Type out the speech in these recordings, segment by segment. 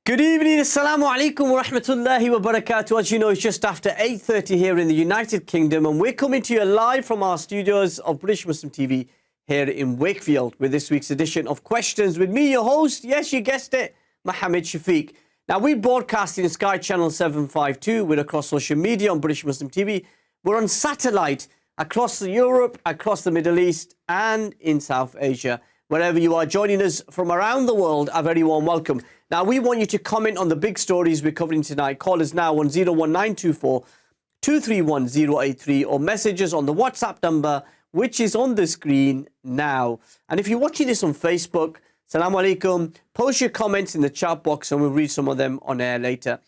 Good evening, Assalamu alaikum wa rahmatullahi wa barakatuh. As you know, it's just after 8:30 here in the United Kingdom, and we're coming to you live from our studios of British Muslim TV here in Wakefield with this week's edition of Questions with me, your host, yes, you guessed it, Mohammed Shafiq. Now, we broadcast in Sky Channel 752. We're across social media on British Muslim TV. We're on satellite across Europe, across the Middle East, and in South Asia. Wherever you are joining us from around the world, a very warm welcome. Now, we want you to comment on the big stories we're covering tonight. Call us now on 01924 231 083 or messages on the WhatsApp number, which is on the screen now. And if you're watching this on Facebook, Assalamu alaikum, post your comments in the chat box and we'll read some of them on air later.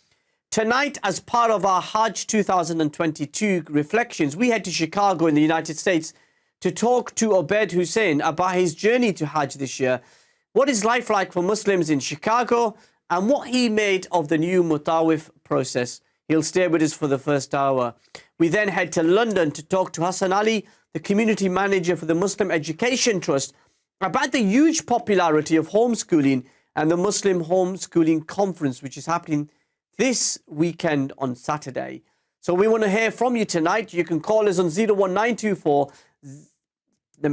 Tonight, as part of our Hajj 2022 reflections, we head to Chicago in the United States to talk to Obaid Husain about his journey to Hajj this year. What is life like for Muslims in Chicago and what he made of the new Mutawif process. He'll stay with us for the first hour. We then head to London to talk to Hasan Ali, the community manager for the Muslim Education Trust, about the huge popularity of homeschooling and the Muslim Homeschooling Conference, which is happening this weekend on Saturday. So we want to hear from you tonight. You can call us on 01924. Let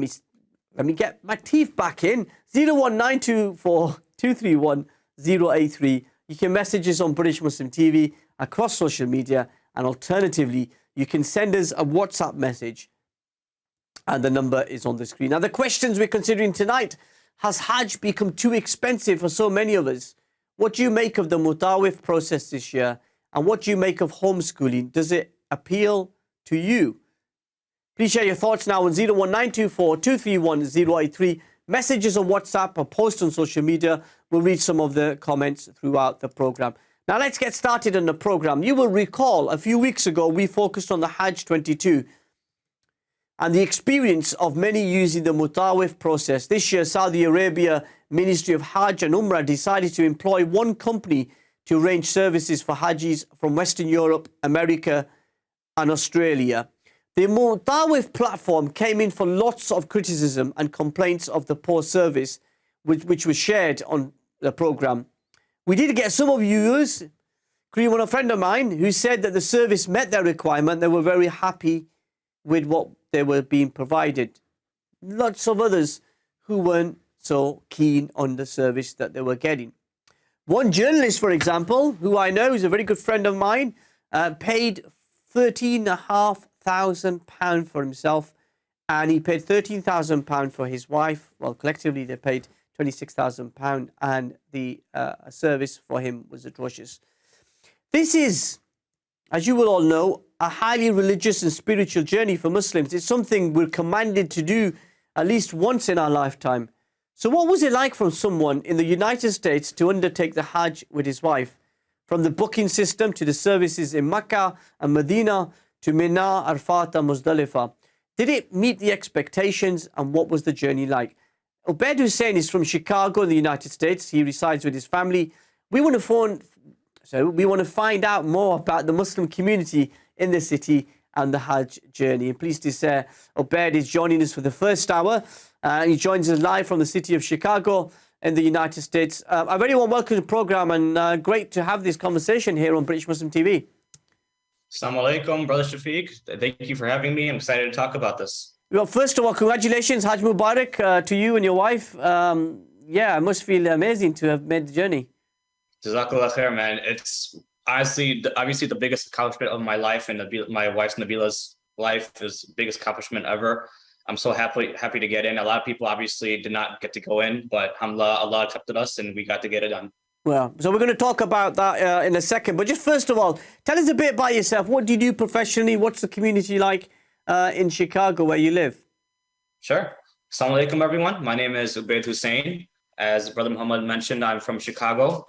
me get my teeth back in. 01924 231 083. You can message us on British Muslim TV across social media, and alternatively, you can send us a WhatsApp message, and the number is on the screen. Now, the questions we're considering tonight: has Hajj become too expensive for so many of us? What do you make of the Mutawif process this year? And what do you make of homeschooling? Does it appeal to you? Please share your thoughts now on 01924 231 083. Messages on WhatsApp or post on social media. We'll read some of the comments throughout the program. Now, let's get started on the program. You will recall a few weeks ago, we focused on the Hajj 22 and the experience of many using the Mutawif process. This year, Saudi Arabia Ministry of Hajj and Umrah decided to employ one company to arrange services for Hajjis from Western Europe, America, and Australia. The Mutawif platform came in for lots of criticism and complaints of the poor service, which was shared on the program. We did get some of viewers, including a friend of mine, who said that the service met their requirement. They were very happy with what they were being provided. Lots of others who weren't so keen on the service that they were getting. One journalist, for example, who I know is a very good friend of mine, paid £13,500 for himself, and he paid £13,000 for his wife. Well, collectively they paid £26,000, and the service for him was atrocious. This is, as you will all know, a highly religious and spiritual journey for Muslims. It's something we're commanded to do at least once in our lifetime. So what was it like for someone in the United States to undertake the Hajj with his wife? From the booking system to the services in Mecca and Medina to Mina, Arfat and Muzdalifah. Did it meet the expectations, and what was the journey like? Obaid Husain is from Chicago in the United States. He resides with his family. We want to find out more about the Muslim community in the city and the Hajj journey. And pleased to say Obaid is joining us for the first hour. He joins us live from the city of Chicago in the United States. A very warm welcome to the program, and great to have this conversation here on British Muslim TV. Assalamu alaikum, Brother Shafiq. Thank you for having me. I'm excited to talk about this. Well, first of all, congratulations, Hajj Mubarak, to you and your wife. Yeah, it must feel amazing to have made the journey. Jazakallah khair, man. It's obviously the biggest accomplishment of my life, and my wife's Nabila's life is the biggest accomplishment ever. I'm so happy to get in. A lot of people obviously did not get to go in, but alhamdulillah, Allah accepted us and we got to get it done. Well, so we're going to talk about that in a second. But just first of all, tell us a bit about yourself. What do you do professionally? What's the community like in Chicago where you live? Sure. Assalamu alaikum, everyone. My name is Obaid Husain. As Brother Muhammad mentioned, I'm from Chicago,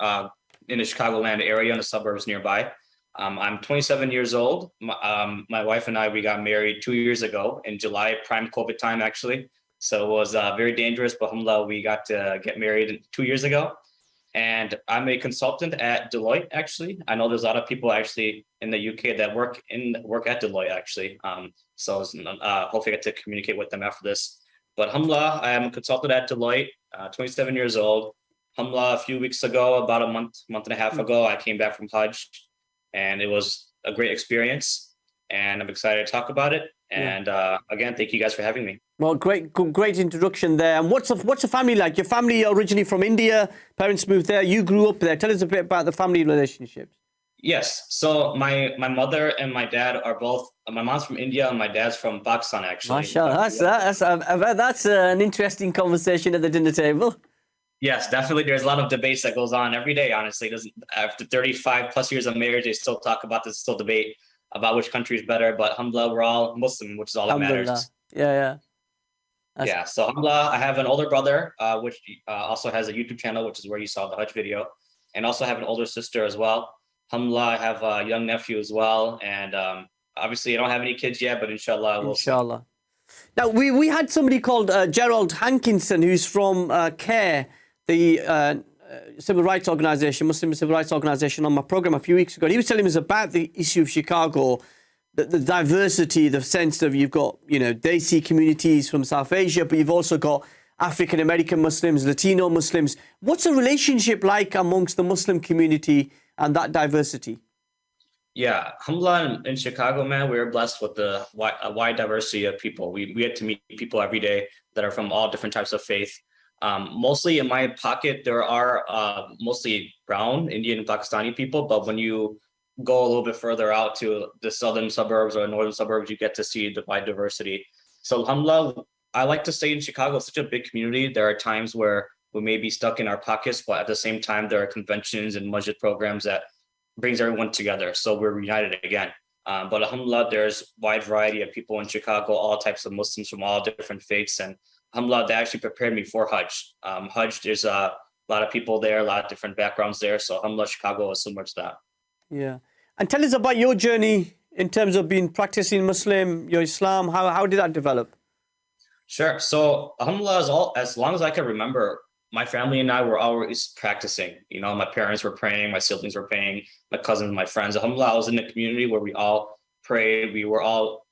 in the Chicagoland area in the suburbs nearby. I'm 27 years old. My wife and I, we got married 2 years ago in July, prime COVID time, actually. So it was very dangerous, but alhamdulillah, we got to get married 2 years ago. And I'm a consultant at Deloitte, actually. I know there's a lot of people actually in the UK that work at Deloitte, actually. So hopefully I get to communicate with them after this. But alhamdulillah, I am a consultant at Deloitte, 27 years old. Alhamdulillah, a few weeks ago, about a month and a half ago, I came back from Hajj, and it was a great experience. And I'm excited to talk about it. Yeah. And again, thank you guys for having me. Well, great introduction there. And what's the family like? Your family originally from India, parents moved there, you grew up there. Tell us a bit about the family relationships. Yes. So my mother and my dad are both. My mom's from India and my dad's from Pakistan, actually. MashaAllah, that's an interesting conversation at the dinner table. Yes, definitely. There's a lot of debates that goes on every day. Honestly, doesn't after 35 plus years of marriage, they still talk about this, still debate about which country is better. But alhamdulillah, we're all Muslim, which is all that matters. Yeah. Yeah. So alhamdulillah, I have an older brother, which also has a YouTube channel, which is where you saw the Hajj video, and also have an older sister as well. Alhamdulillah, I have a young nephew as well, and obviously I don't have any kids yet, but inshallah, we'll inshallah. Now we had somebody called Gerald Hankinson, who's from CARE, the civil rights organization, Muslim civil rights organization, on my program a few weeks ago. And he was telling us about the issue of Chicago, the diversity, the sense of you've got, Desi communities from South Asia, but you've also got African American Muslims, Latino Muslims. What's the relationship like amongst the Muslim community and that diversity? Yeah, alhamdulillah, in Chicago, man, we were blessed with a wide diversity of people. We get to meet people every day that are from all different types of faith. Mostly in my pocket, there are mostly brown, Indian, and Pakistani people. But when you go a little bit further out to the southern suburbs or northern suburbs, you get to see the wide diversity. So alhamdulillah, I like to stay in Chicago. It's such a big community. There are times where we may be stuck in our pockets, but at the same time, there are conventions and masjid programs that brings everyone together. So we're united again. But alhamdulillah, there's wide variety of people in Chicago, all types of Muslims from all different faiths. And alhamdulillah, they actually prepared me for Hajj. Hajj, there's a lot of people there, a lot of different backgrounds there. So alhamdulillah, Chicago is similar to that. Yeah. And tell us about your journey in terms of being practicing Muslim, your Islam. How did that develop? Sure. So alhamdulillah, as long as I can remember, my family and I were always practicing. My parents were praying, my siblings were praying, my cousins, my friends. Alhamdulillah, I was in a community where we all prayed. We were all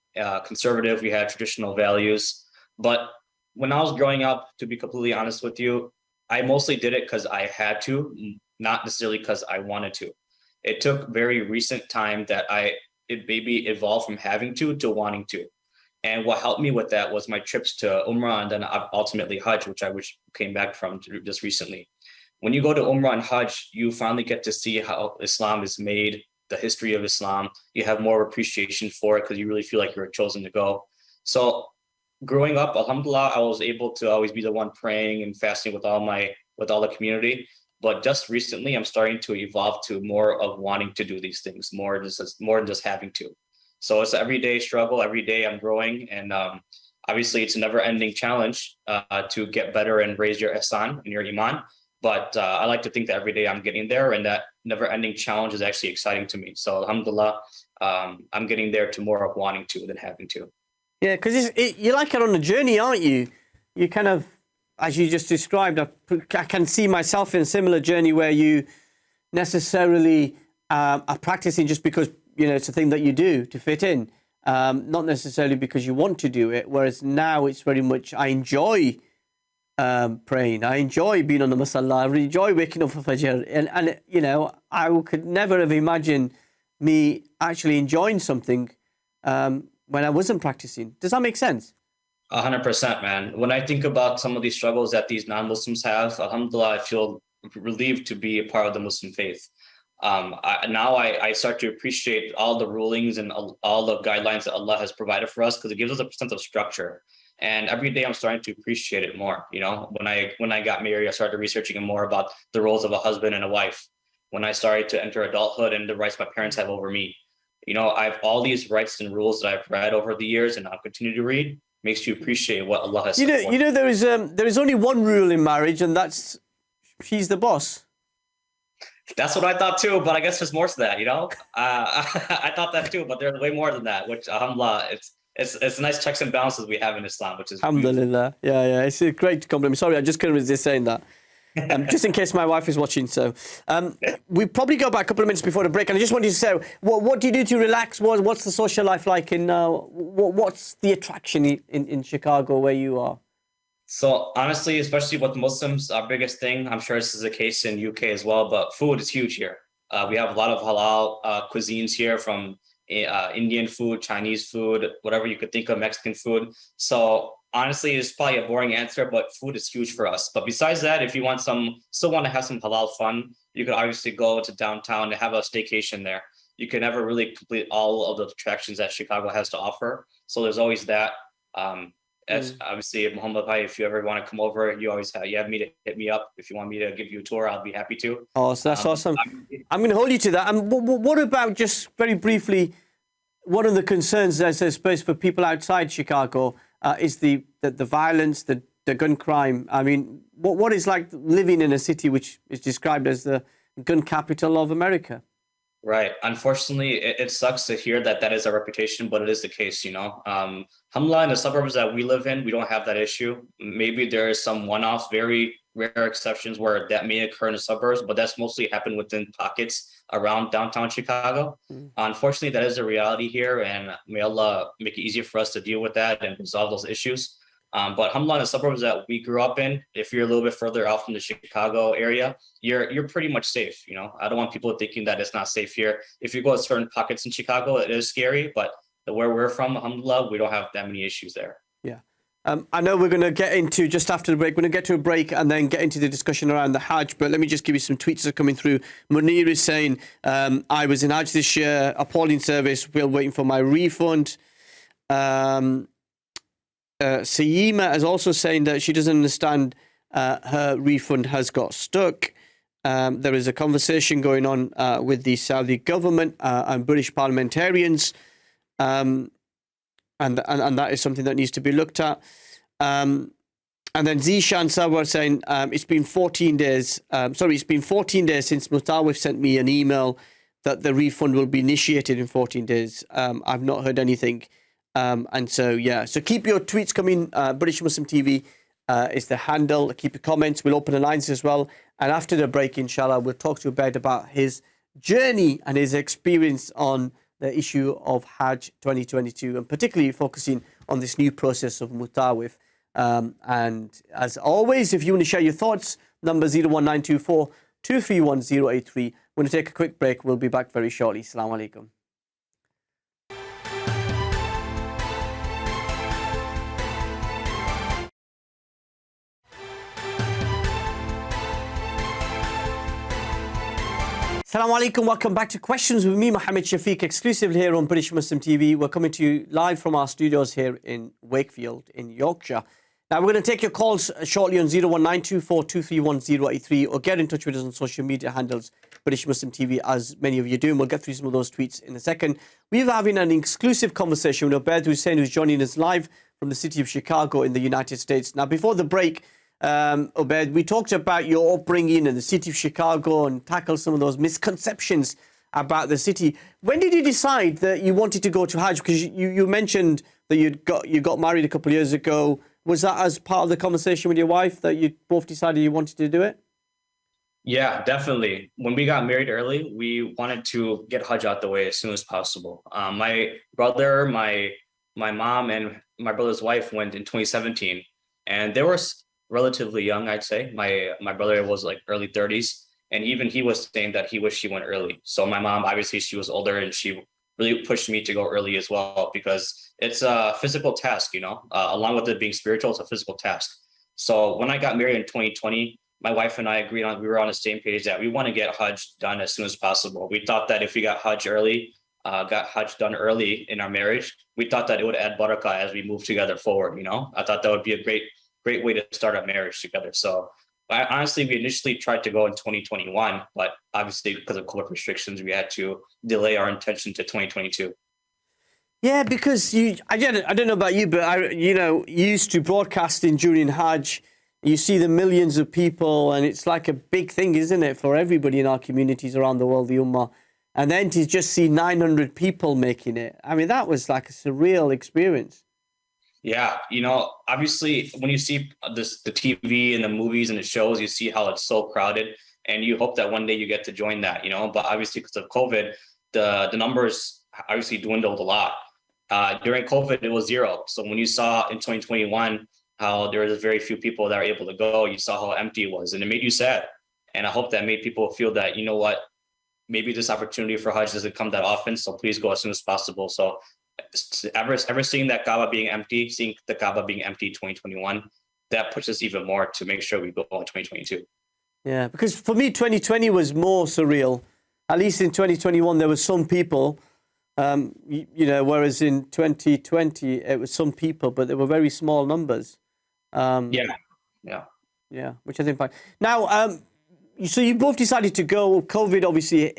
conservative. We had traditional values. But when I was growing up, to be completely honest with you, I mostly did it because I had to, not necessarily because I wanted to. It took very recent time that it maybe evolved from having to wanting to. And what helped me with that was my trips to Umrah and then ultimately Hajj, which I came back from just recently. When you go to Umrah and Hajj, you finally get to see how Islam is made, the history of Islam. You have more appreciation for it because you really feel like you're chosen to go. So growing up, alhamdulillah, I was able to always be the one praying and fasting with all the community. But just recently, I'm starting to evolve to more of wanting to do these things, more than just having to. So it's an everyday struggle. Every day I'm growing. And obviously, it's a never-ending challenge to get better and raise your ihsan and your iman. But I like to think that every day I'm getting there, and that never-ending challenge is actually exciting to me. So alhamdulillah, I'm getting there to more of wanting to than having to. Yeah, because you're like on a journey, aren't you? You kind of, as you just described, I can see myself in a similar journey where you necessarily are practicing just because it's a thing that you do to fit in, not necessarily because you want to do it. Whereas now it's very much I enjoy praying, I enjoy being on the masalla, I enjoy waking up for Fajr, and I could never have imagined me actually enjoying something when I wasn't practicing. Does that make sense? 100%, man. When I think about some of these struggles that these non-Muslims have, alhamdulillah, I feel relieved to be a part of the Muslim faith. Now I start to appreciate all the rulings and all the guidelines that Allah has provided for us because it gives us a sense of structure. And every day I'm starting to appreciate it more. When I got married, I started researching more about the roles of a husband and a wife. When I started to enter adulthood and the rights my parents have over me, I have all these rights and rules that I've read over the years and I'll continue to read. Makes you appreciate what Allah has said. There is only one rule in marriage, and that's she's the boss. That's what I thought too, but I guess there's more to that, I thought that too, but there's way more than that, which alhamdulillah, it's nice checks and balances we have in Islam, which is alhamdulillah. Yeah, it's a great compliment. Sorry, I just couldn't resist saying that. Just in case my wife is watching. So we probably go back a couple of minutes before the break, and I just wanted to say, what do you do to relax? What's the social life like what's the attraction in Chicago where you are? So honestly, especially with Muslims, our biggest thing, I'm sure this is the case in UK as well, but food is huge here. We have a lot of halal cuisines here, from Indian food, Chinese food, whatever you could think of, Mexican food. So honestly, it's probably a boring answer, but food is huge for us. But besides that, if you want still want to have some halal fun, you could obviously go to downtown and have a staycation there. You can never really complete all of the attractions that Chicago has to offer. So there's always that. As obviously, Muhammad Bhai, if you ever want to come over, you have me to hit me up. If you want me to give you a tour, I'll be happy to. Oh, so that's awesome. I'm going to hold you to that. And what about, just very briefly, one of the concerns, I suppose, for people outside Chicago is the violence, the gun crime. I mean, what is like living in a city which is described as the gun capital of America? Right. Unfortunately, it sucks to hear that is a reputation, but it is the case, you know. Alhamdulillah, in the suburbs that we live in, we don't have that issue. Maybe there is some one-offs, very rare exceptions where that may occur in the suburbs, but that's mostly happened within pockets around downtown Chicago. Unfortunately, that is a reality here, and may Allah make it easier for us to deal with that and resolve those issues. But alhamdulillah, in the suburbs that we grew up in, if you're a little bit further out from the Chicago area, you're pretty much safe. You know, I don't want people thinking that it's not safe here. If you go to certain pockets in Chicago, it is scary, but where we're from, alhamdulillah, we don't have that many issues there. Yeah. I know we're going to get into, just after the break, we're going to get to a break and then get into the discussion around the Hajj. But let me just give you some tweets that are coming through. Munir is saying, I was in Hajj this year, appalling service, still waiting for my refund. Sayima is also saying that she doesn't understand her refund has got stuck. There is a conversation going on with the Saudi government and British parliamentarians, and that is something that needs to be looked at. And then Zishan Sawar saying it's been 14 days. It's been 14 days since Mutawif sent me an email that the refund will be initiated in 14 days. I've not heard anything. And so, yeah, so keep your tweets coming. British Muslim TV is the handle. Keep your comments. We'll open the lines as well. And after the break, inshallah, we'll talk to Obaid about his journey and his experience on the issue of Hajj 2022, and particularly focusing on this new process of Mutawif. And as always, if you want to share your thoughts, number 01924 231 083. We're going to take a quick break. We'll be back very shortly. Assalamu alaikum. Assalamu alaikum, welcome back to Questions with me, Mohammed Shafiq, exclusively here on British Muslim TV. We're coming to you live from our studios here in Wakefield in Yorkshire. Now, we're going to take your calls shortly on 01924 231 083, or get in touch with us on social media handles, British Muslim TV, as many of you do, and we'll get through some of those tweets in a second. We're having an exclusive conversation with Obaid Husain, who's joining us live from the city of Chicago in the United States. Now, before the break, Obaid, we talked about your upbringing in the city of Chicago and tackled some of those misconceptions about the city. When did you decide that you wanted to go to Hajj? Because you mentioned that you got married a couple of years ago. Was that as part of the conversation with your wife that you both decided you wanted to do it? Yeah, definitely. When we got married early, we wanted to get Hajj out the way as soon as possible. My brother, my mom, and my brother's wife went in 2017, and they were relatively young, I'd say. My brother was like early 30s, and even he was saying that he wished he went early. So my mom, obviously, she was older, and she really pushed me to go early as well, because it's a physical task, you know, along with it being spiritual, it's a physical task. So when I got married in 2020, my wife and I agreed we were on the same page that we want to get Hajj done as soon as possible. We thought that if we got Hajj done early in our marriage, we thought that it would add barakah as we move together forward, you know. I thought that would be a great way to start a marriage together. So honestly, we initially tried to go in 2021, but obviously because of COVID restrictions, we had to delay our intention to 2022. Yeah, because I don't know about you, but you used to broadcasting during Hajj. You see the millions of people, and it's like a big thing, isn't it, for everybody in our communities around the world, the Ummah. And then to just see 900 people making it, I mean, that was like a surreal experience. Yeah, you know, obviously when you see the TV and the movies and the shows, you see how it's so crowded, and you hope that one day you get to join that, you know. But obviously because of COVID, the numbers obviously dwindled a lot. During COVID, it was zero. So when you saw in 2021 how there was very few people that were able to go. You saw how empty it was, and it made you sad. And I hope that made people feel that, you know what, maybe this opportunity for Hajj doesn't come that often, so please go as soon as possible. So ever seeing that Kaaba being empty, seeing the Kaaba being empty 2021, that pushes even more to make sure we go in 2022. Yeah, because for me, 2020 was more surreal. At least in 2021, there were some people, whereas in 2020, it was some people, but they were very small numbers. Yeah, which I think fine. Now, so you both decided to go. COVID, obviously.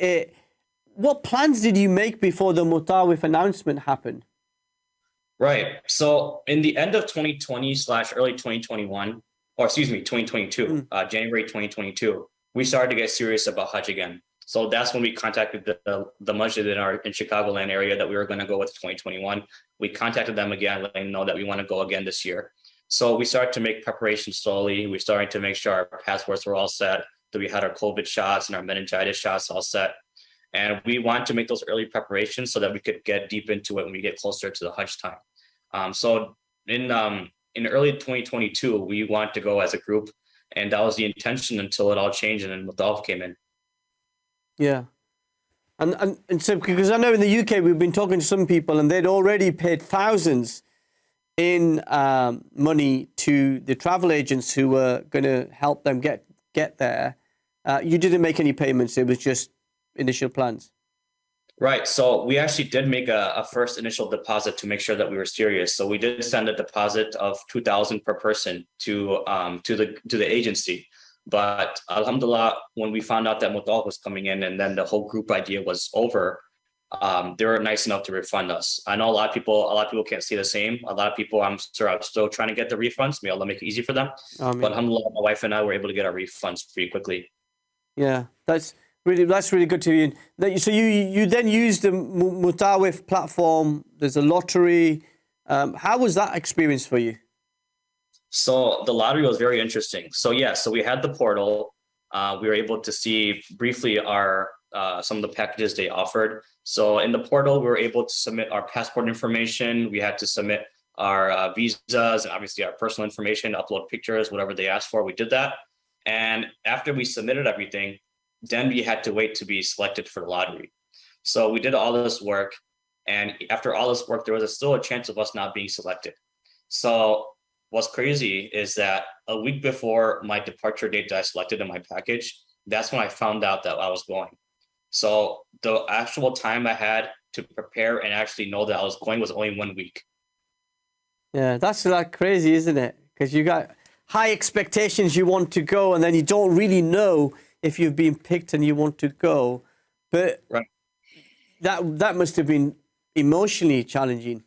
What plans did you make before the Mutawif announcement happened? Right. So in the end of 2020 / early 2021, or excuse me, 2022, January 2022, we started to get serious about Hajj again. So that's when we contacted the masjid in Chicagoland area that we were going to go with 2021. We contacted them again, letting them know that we want to go again this year. So we started to make preparations slowly. We started to make sure our passports were all set, that we had our COVID shots and our meningitis shots all set. And we want to make those early preparations so that we could get deep into it when we get closer to the Hajj time. So in early 2022, we want to go as a group, and that was the intention until it all changed and then Mutawaf came in. Yeah. And so, because I know in the UK, we've been talking to some people and they'd already paid thousands in money to the travel agents who were going to help them get there. You didn't make any payments. It was just initial plans. Right. So we actually did make a first initial deposit to make sure that we were serious. So we did send a deposit of 2,000 per person to the agency. But alhamdulillah, when we found out that Mutawaf was coming in and then the whole group idea was over, they were nice enough to refund us. I know a lot of people can't see the same. A lot of people, I'm sure, are still trying to get the refunds. May Allah make it easy for them. But alhamdulillah, my wife and I were able to get our refunds pretty quickly. Yeah, that's really good to you. So you then used the Mutawif platform. There's a lottery. How was that experience for you? So the lottery was very interesting. So we had the portal. We were able to see briefly some of the packages they offered. So in the portal, we were able to submit our passport information. We had to submit our visas and obviously our personal information, upload pictures, whatever they asked for. We did that. And after we submitted everything, then we had to wait to be selected for the lottery. So we did all this work. And after all this work, there was still a chance of us not being selected. So what's crazy is that a week before my departure date that I selected in my package, that's when I found out that I was going. So the actual time I had to prepare and actually know that I was going was only 1 week. Yeah, that's like crazy, isn't it? Because you got high expectations, you want to go, and then you don't really know if you've been picked and you want to go. But right. that must have been emotionally challenging.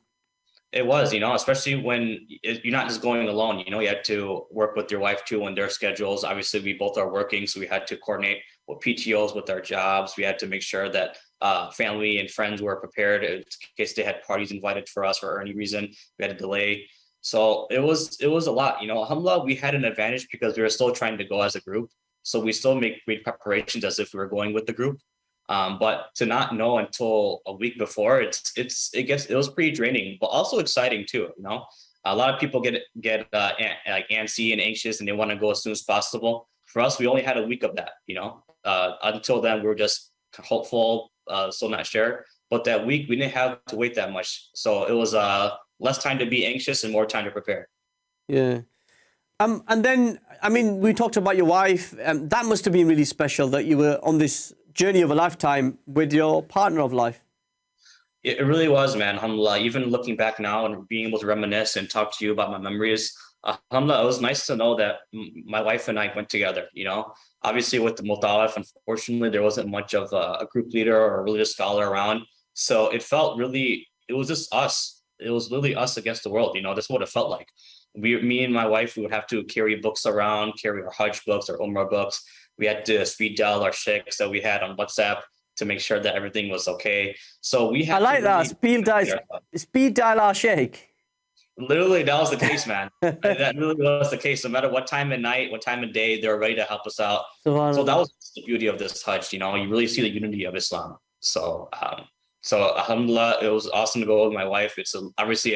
It was, especially when you're not just going alone, you had to work with your wife too on their schedules. Obviously, we both are working, so we had to coordinate with PTOs with our jobs. We had to make sure that family and friends were prepared in case they had parties invited for us for any reason. We had to delay. So it was a lot, alhamdulillah, we had an advantage because we were still trying to go as a group. So we still make great preparations as if we were going with the group. But to not know until a week before, it was pretty draining, but also exciting too. A lot of people get like antsy and anxious, and they want to go as soon as possible. For us, we only had a week of that. Until then, we were just hopeful, still not sure. But that week, we didn't have to wait that much, so it was less time to be anxious and more time to prepare. Yeah. And then, we talked about your wife. That must have been really special that you were on this journey of a lifetime with your partner of life. It really was, man. Alhamdulillah. Even looking back now and being able to reminisce and talk to you about my memories, alhamdulillah, it was nice to know that my wife and I went together. Obviously with the Mutawaf, unfortunately, there wasn't much of a group leader or a religious scholar around. So it was just us. It was literally us against the world. That's what it felt like. Me and my wife, we would have to carry books around, carry our Hajj books, our Umrah books. We had to speed dial our sheikhs that we had on WhatsApp to make sure that everything was okay. So we had. I like that. Speed dial our sheikh. Literally, that was the case, man. That really was the case. No matter what time of night, what time of day, they were ready to help us out. So that was the beauty of this Hajj. You really see the unity of Islam. So alhamdulillah, it was awesome to go with my wife. It's obviously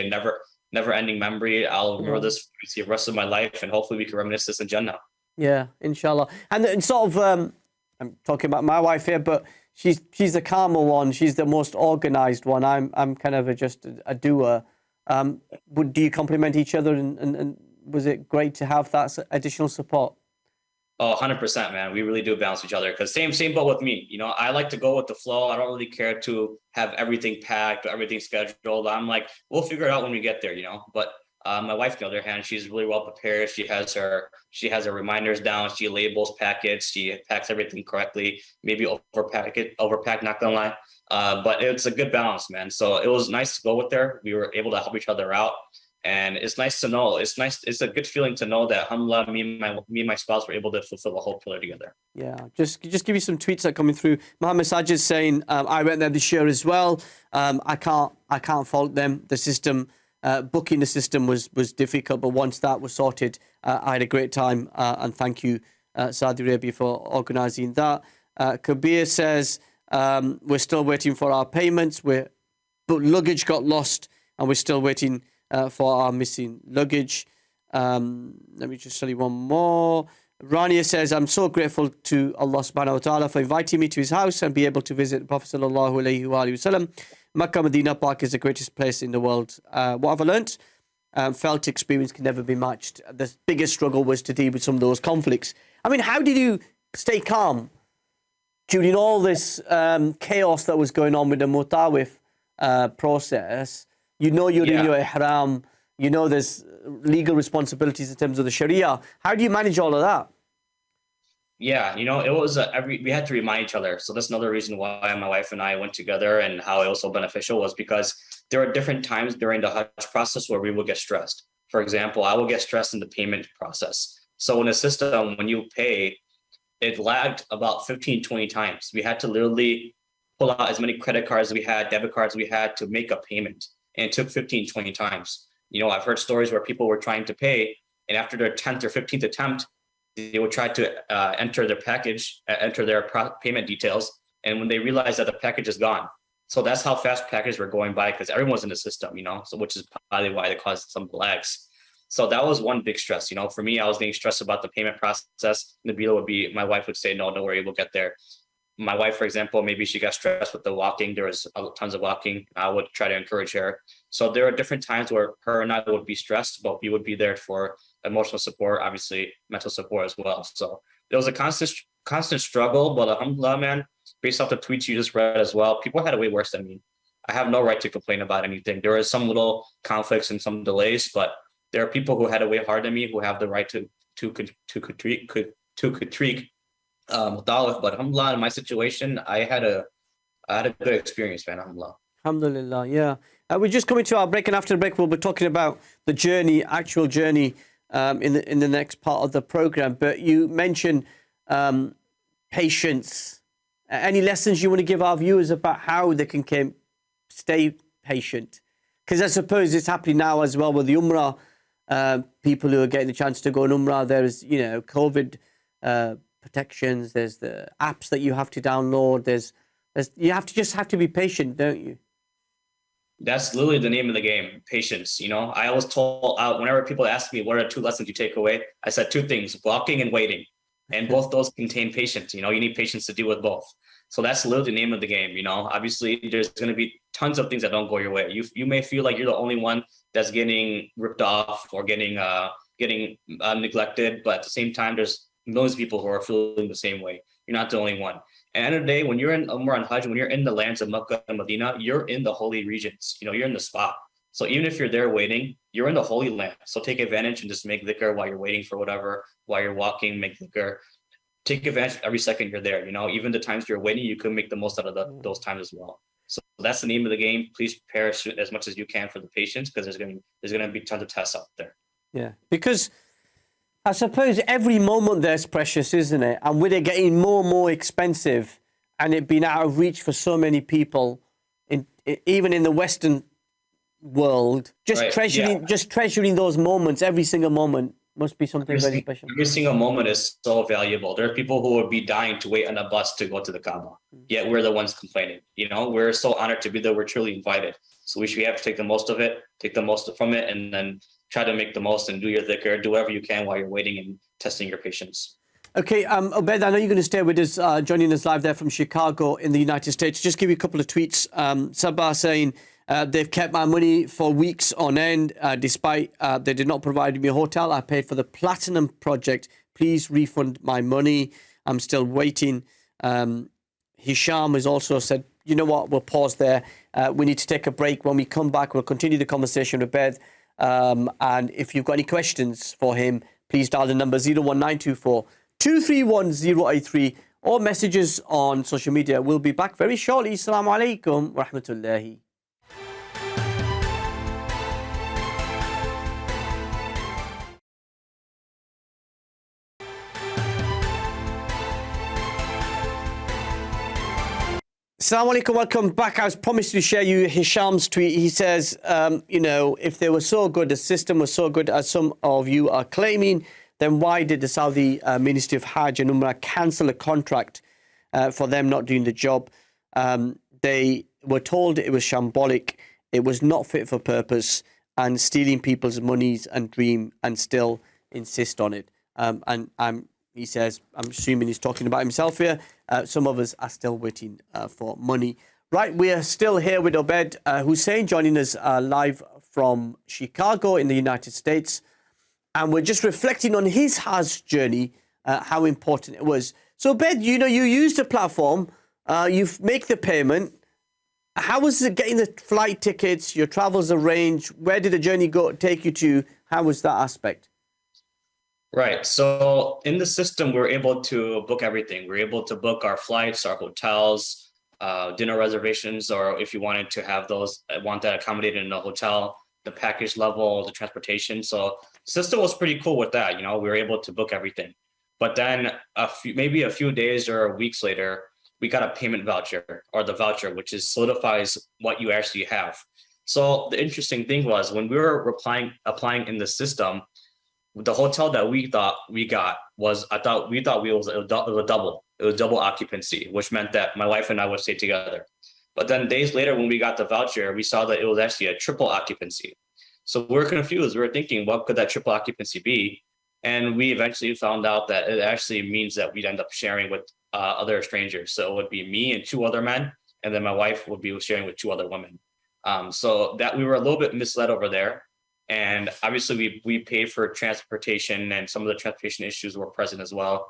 never-ending memory. I'll remember this for the rest of my life, and hopefully we can reminisce this in Jannah. Yeah, inshallah. And sort of, I'm talking about my wife here, but she's the calmer one. She's the most organized one. I'm kind of just a doer. Do you complement each other, and was it great to have that additional support? Oh, 100%, man. We really do balance each other, because same boat with me. You know, I like to go with the flow. I don't really care to have everything packed or everything scheduled. I'm like, we'll figure it out when we get there, you know. But my wife, on the other hand, she's really well prepared. She has her reminders down. She labels packets. She packs everything correctly. Maybe overpack, not gonna lie. But it's a good balance, man. So it was nice to go with her. We were able to help each other out. And it's nice to know. It's a good feeling to know that, alhamdulillah, me and my spouse were able to fulfill the whole pillar together. Yeah, just give you some tweets that are coming through. Mohammed Shafiq is saying, I went there this year as well. I can't fault them. The system, booking the system was difficult, but once that was sorted, I had a great time. And thank you, Saudi Arabia, for organising that. Kabir says, we're still waiting for our payments. But luggage got lost, and we're still waiting for our missing luggage. Let me just tell you one more. Rania says, I'm so grateful to Allah subhanahu wa ta'ala for inviting me to his house and be able to visit the Prophet sallallahu alayhi wa sallam. Makkah Medina Park is the greatest place in the world. What have I learnt? Felt experience can never be matched. The biggest struggle was to deal with some of those conflicts. I mean, how did you stay calm during all this chaos that was going on with the Mutawif process? You know you're in your ihram. You know there's legal responsibilities in terms of the Sharia. How do you manage all of that? Yeah, you know, it was we had to remind each other. So that's another reason why my wife and I went together, and how it was so beneficial was because there are different times during the Hajj process where we will get stressed. For example, I will get stressed in the payment process. So in the system, when you pay, it lagged about 15, 20 times. We had to literally pull out as many credit cards as we had, debit cards we had to make a payment. And it took 15, 20 times. You know, I've heard stories where people were trying to pay, and after their 10th or 15th attempt, they would try to enter their payment details. And when they realized that the package is gone. So that's how fast packages were going by, because everyone's in the system, you know, so which is probably why it caused some lags. So that was one big stress. You know, for me, I was getting stressed about the payment process. My wife would say, no, don't worry, we'll get there. My wife, for example, maybe she got stressed with the walking. There was tons of walking. I would try to encourage her. So there are different times where her and I would be stressed, but we would be there for emotional support, obviously mental support as well. So there was a constant struggle, but alhamdulillah, man, based off the tweets you just read as well, people had it way worse than me. I have no right to complain about anything. There is some little conflicts and some delays, but there are people who had it way harder than me who have the right to critique but alhamdulillah, in my situation, I had a good experience, man. Alhamdulillah, yeah. We're just coming to our break, and after the break, we'll be talking about the actual journey, in the next part of the program. But you mentioned patience. Any lessons you want to give our viewers about how they can stay patient? Because I suppose it's happening now as well with the Umrah. People who are getting the chance to go on Umrah. There's, you know, COVID protections. There's the apps that you have to download. You have to be patient, don't you? That's literally the name of the game, patience. You know, I always told whenever people ask me what are 2 lessons you take away, I said 2 things: walking and waiting, and both those contain patience. You know, you need patience to deal with both. So that's literally the name of the game. You know, obviously there's going to be tons of things that don't go your way. You may feel like you're the only one that's getting ripped off or getting neglected, but at the same time, there's millions of people who are feeling the same way. You're not the only one. And at the end of the day, when you're in Umrah and Hajj, when you're in the lands of Makkah and Medina, you're in the holy regions. You know, you're in the spot. So even if you're there waiting, you're in the holy land. So take advantage and just make dhikr while you're waiting for whatever, while you're walking, make dhikr. Take advantage of every second you're there. You know, even the times you're waiting, you can make the most out of those times as well. So that's the name of the game. Please prepare as much as you can for the patience, because there's going to be tons of tests out there. Yeah, because I suppose every moment there's precious, isn't it? And with it getting more and more expensive, and it being out of reach for so many people, even in the Western world, just treasuring those moments, every single moment must be something very special. Every single moment is so valuable. There are people who would be dying to wait on a bus to go to the Kaaba, yet we're the ones complaining. You know, we're so honored to be there. We're truly invited. So we have to take the most of it, take the most from it, and then try to make the most and do your dhikr, do whatever you can while you're waiting and testing your patience. Okay, Obaid, I know you're going to stay with us, joining us live there from Chicago in the United States. Just give you a couple of tweets. Sabah saying, they've kept my money for weeks on end, despite they did not provide me a hotel. I paid for the Platinum Project. Please refund my money. I'm still waiting. Hisham has also said, you know what, we'll pause there. We need to take a break. When we come back, we'll continue the conversation with Obaid. And if you've got any questions for him, please dial the number 01924 231 083 or messages on social media. We'll be back very shortly. Assalamu alaikum wa rahmatullahi. Assalamu alaikum, welcome back. I was promised to share you Hisham's tweet. He says, you know, if they were so good, the system was so good as some of you are claiming, then why did the Saudi Ministry of Hajj and Umrah cancel a contract for them not doing the job? They were told it was shambolic, it was not fit for purpose, and stealing people's monies and dream, and still insist on it. He says, I'm assuming he's talking about himself here. Some of us are still waiting for money. Right, we are still here with Obaid Husain, joining us live from Chicago in the United States. And we're just reflecting on his Hajj journey, how important it was. So, Obaid, you know, you used the platform, you make the payment. How was it getting the flight tickets, your travels arranged? Where did the journey take you to? How was that aspect? Right. So in the system, we're able to book everything. We're able to book our flights, our hotels, dinner reservations, or if you wanted to have those, want that accommodated in a hotel, the package level, the transportation. So the system was pretty cool with that. You know, we were able to book everything. But then maybe a few days or weeks later, we got a payment voucher, or the voucher, which solidifies what you actually have. So the interesting thing was when we were applying in the system, the hotel that we thought we got was, we thought it was double occupancy, which meant that my wife and I would stay together. But then days later, when we got the voucher, we saw that it was actually a triple occupancy. So we were confused. We were thinking, what could that triple occupancy be? And we eventually found out that it actually means that we'd end up sharing with other strangers. So it would be me and two other men, and then my wife would be sharing with two other women. So that we were a little bit misled over there. And obviously we paid for transportation, and some of the transportation issues were present as well,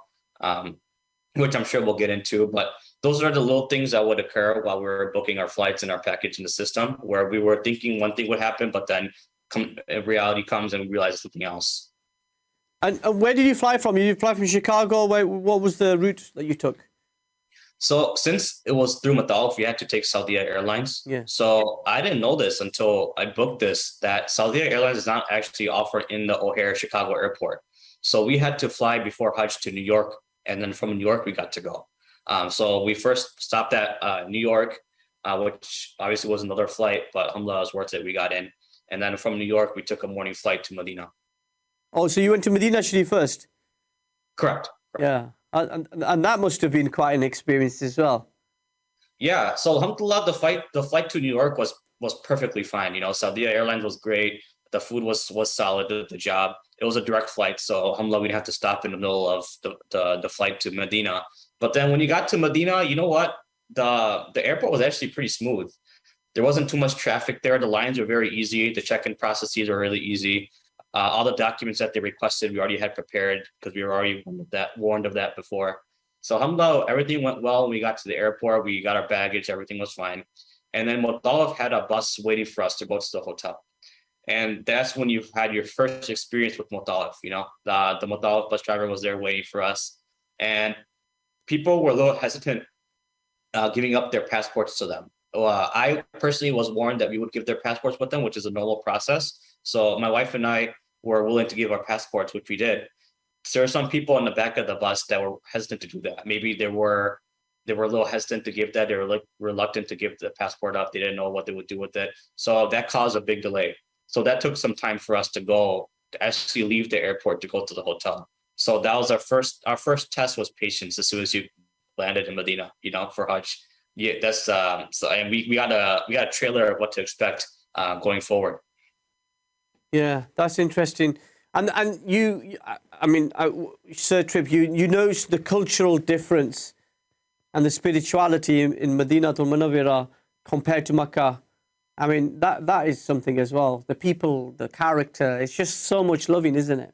which I'm sure we'll get into. But those are the little things that would occur while we were booking our flights and our package in the system, where we were thinking one thing would happen, but then reality comes and we realize something else. And where did you fly from? Did you fly from Chicago? What was the route that you took? So since it was through Mathalf, we had to take Saudia Airlines. Yeah. So I didn't know this until I booked this, that Saudia Airlines is not actually offered in the O'Hare Chicago airport. So we had to fly before Hajj to New York, and then from New York we got to go. So we first stopped at New York, which obviously was another flight, but alhamdulillah, it was worth it. We got in. And then from New York, we took a morning flight to Medina. Oh, so you went to Medina actually first? Correct. Yeah. And that must have been quite an experience as well. Yeah. So alhamdulillah, the flight to New York was perfectly fine. You know, Saudia Airlines was great. The food was solid, the job. It was a direct flight. So alhamdulillah, we didn't have to stop in the middle of the flight to Medina. But then when you got to Medina, you know what? The airport was actually pretty smooth. There wasn't too much traffic there. The lines were very easy. The check-in processes were really easy. All the documents that they requested, we already had prepared because we were already warned of that before. So alhamdulillah, everything went well. When we got to the airport, we got our baggage, everything was fine. And then Mathalf had a bus waiting for us to go to the hotel. And that's when you had your first experience with Mathalf. You know, the Mathalf bus driver was there waiting for us. And people were a little hesitant giving up their passports to them. I personally was warned that we would give their passports with them, which is a normal process. So my wife and I were willing to give our passports, which we did. So there were some people in the back of the bus that were hesitant to do that. Maybe they were a little hesitant to give that. They were reluctant to give the passport up. They didn't know what they would do with it. So that caused a big delay. So that took some time for us to actually leave the airport to go to the hotel. So that was our first test was patience as soon as you landed in Medina, you know, for Hajj. yeah, that's so, and we got a trailer of what to expect going forward. Yeah, that's interesting. And I mean, Sir Trip, you know the cultural difference and the spirituality in Medina al Munawwara compared to Makkah. I mean, that is something as well. The people, the character, it's just so much loving, isn't it?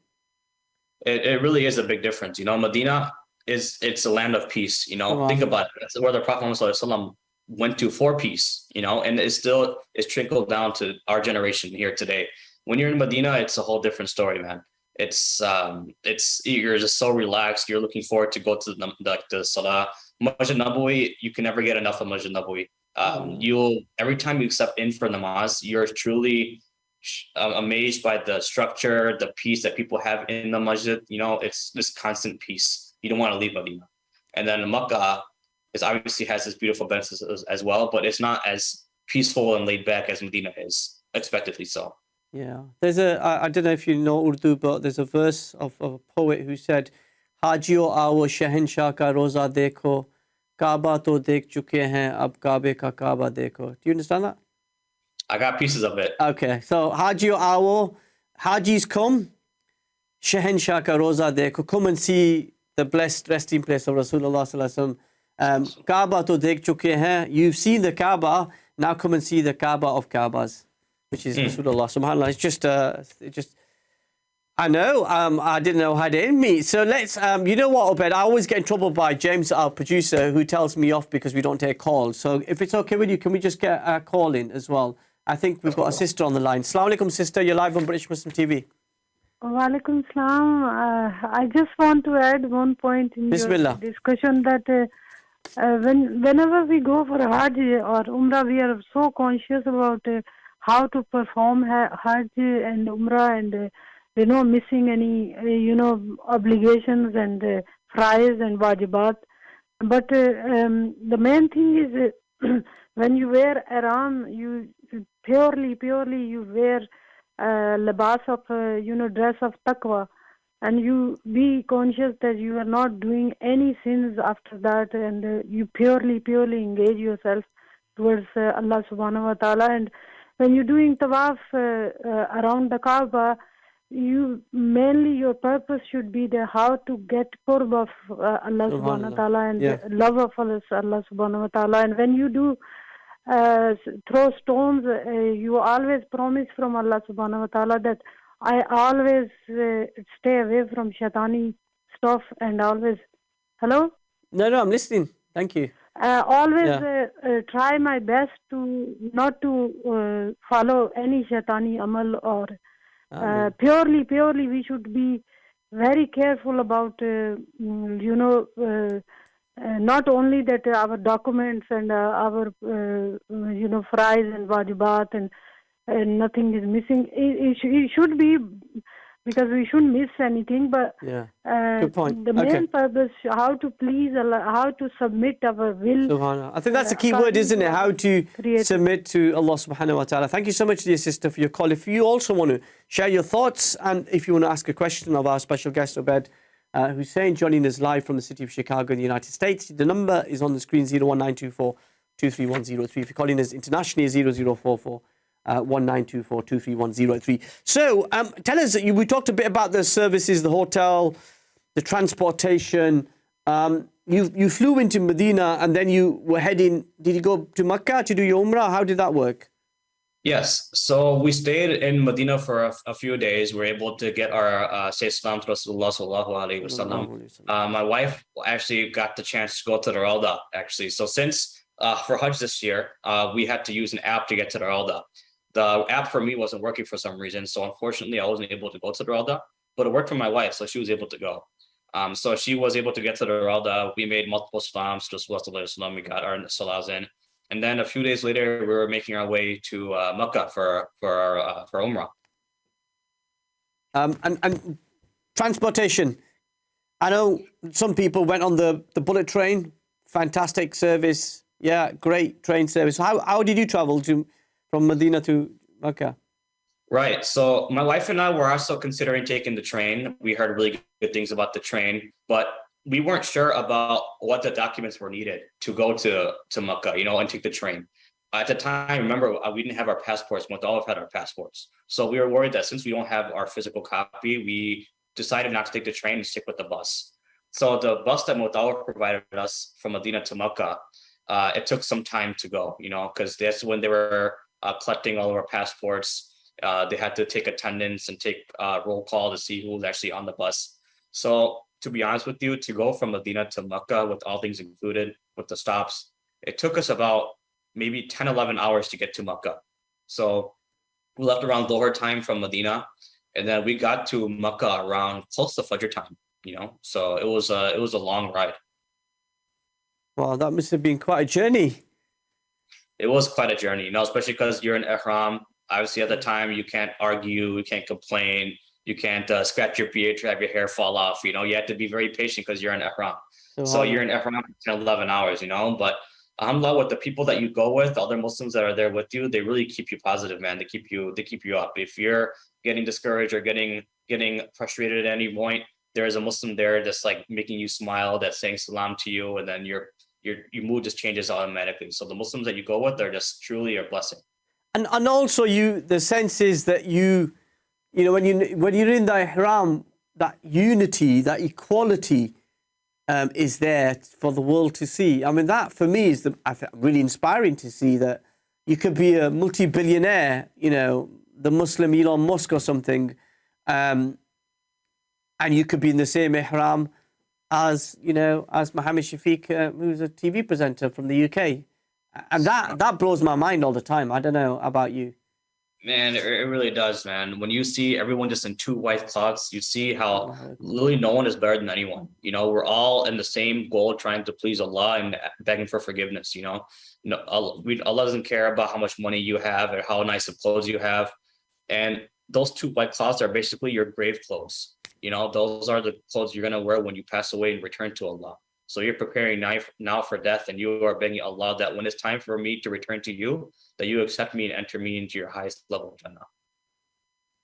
It really is a big difference. You know, Medina it's a land of peace. You know, think about it. That's where the Prophet Muhammad went to for peace. You know, and it's trickled down to our generation here today. When you're in Medina, it's a whole different story, man. It's you're just so relaxed. You're looking forward to go to the Salah. Masjid Nabawi, you can never get enough of Masjid Nabawi. You'll every time you step in for namaz, you're truly amazed by the structure, the peace that people have in the masjid. You know, it's this constant peace. You don't want to leave Medina. And then Makkah is obviously has this beautiful benefits as well, but it's not as peaceful and laid back as Medina is, expectedly so. Yeah, there's I don't know if you know Urdu, but there's a verse of a poet who said, "Hajiyo awo Shahenshah ka roza dekho, Kaaba to dekh chuke hain, ab Kaabe ka Kaaba dekho." Do you understand that? I got pieces of it. Okay, so Hajiyo awo, Hajis come, Shahenshah ka roza dekho, come and see the blessed resting place of Rasulullah sallallahu alaihi wasallam. Kaaba to dekh chuke hain, you've seen the Kaaba, now come and see the Kaaba of Kaabas, which is Rasulullah. SubhanAllah. It's just, I know, I didn't know how to in me. So let's, you know what, Obaid, I always get in trouble by James, our producer, who tells me off because we don't take calls. So if it's okay with you, can we just get a call in as well? I think we've got a sister on the line. Assalamu alaikum, sister. You're live on British Muslim TV. Walaikum salam. I just want to add one point in Bismillah. your discussion that whenever we go for Hajj or Umrah, we are so conscious about how to perform Hajj and Umrah and, missing any, obligations and frais and wajibat. But the main thing is when you wear ihram, you purely you wear libas of, dress of taqwa, and you be conscious that you are not doing any sins after that, and you purely engage yourself towards Allah subhanahu wa ta'ala. And when you're doing tawaf around the Kaaba, your purpose should be how to get qurb of Allah subhanahu wa ta'ala and love of Allah subhanahu wa ta'ala. And when you do throw stones, you always promise from Allah subhanahu wa ta'ala that I always stay away from shaitani stuff and always... Hello? No, I'm listening. Thank you. Always try my best to not to follow any shaitani amal or purely we should be very careful about not only that our documents and our fries and wajibat and nothing is missing. It should be, because we shouldn't miss anything. But good point. The main purpose, how to please Allah, how to submit our will. Subhanallah. I think that's the key word, isn't it? How to submit to Allah subhanahu wa ta'ala. Thank you so much, dear sister, for your call. If you also want to share your thoughts and if you want to ask a question of our special guest, Obaid Husain, joining us live from the city of Chicago in the United States, the number is on the screen, 01924 23103. If you're calling us internationally, 0044 1924 23103. So tell us, we talked a bit about the services, the hotel, the transportation. You flew into Medina and then you were heading, did you go to Makkah to do your Umrah? How did that work? Yes. So we stayed in Medina for a few days. We were able to get our say salam to Rasulullah sallallahu alaihi wasallam. My wife actually got the chance to go to the Rawda, actually. So since for Hajj this year, we had to use an app to get to the Rawda. The app for me wasn't working for some reason. So unfortunately, I wasn't able to go to the Rawda, but it worked for my wife. So she was able to go. So she was able to get to the Rawda. We made multiple salams to Rasulullah. We got our salahs in. And then a few days later, we were making our way to Makkah for Umrah. And transportation. I know some people went on the bullet train. Fantastic service. Yeah, great train service. How did you travel from Medina to Makkah? Right. So my wife and I were also considering taking the train. We heard really good things about the train, but we weren't sure about what the documents were needed to go to Mecca, and take the train. At the time, remember, we didn't have our passports. Mutawif had our passports. So we were worried that since we don't have our physical copy, we decided not to take the train and stick with the bus. So the bus that Mutawif provided us from Medina to Mecca, it took some time to go, because that's when they were collecting all of our passports. They had to take attendance and take roll call to see who was actually on the bus. So to be honest with you, to go from Medina to Mecca with all things included, with the stops, it took us about maybe 10, 11 hours to get to Mecca. So we left around Dhuhr time from Medina, and then we got to Mecca around close to Fajr time, So it was a long ride. Wow, that must have been quite a journey. It was quite a journey, especially because you're in Ihram. Obviously, at the time, you can't argue, you can't complain, you can't scratch your beard to have your hair fall off. You have to be very patient because you're in Ihram. So you're in Ihram for 10, 11 hours, But alhamdulillah, with the people that you go with, other Muslims that are there with you, they really keep you positive, man. They keep you up. If you're getting discouraged or getting frustrated at any point, there is a Muslim there that's like making you smile, that's saying salam to you, and then your mood just changes automatically. So the Muslims that you go with are just truly a blessing. And also the sense is that when you're in the ihram, that unity, that equality is there for the world to see. I mean, that for me is really inspiring to see that you could be a multi-billionaire, the Muslim Elon Musk or something, and you could be in the same ihram as Mohammed Shafiq, who's a TV presenter from the UK. And that blows my mind all the time. I don't know about you. Man, it really does, man. When you see everyone just in two white cloths, you see how literally no one is better than anyone. We're all in the same goal, trying to please Allah and begging for forgiveness. Allah doesn't care about how much money you have or how nice of clothes you have. And those two white cloths are basically your grave clothes. Those are the clothes you're going to wear when you pass away and return to Allah. So you're preparing now for death, and you are begging Allah that when it's time for me to return to you, that you accept me and enter me into your highest level of Jannah.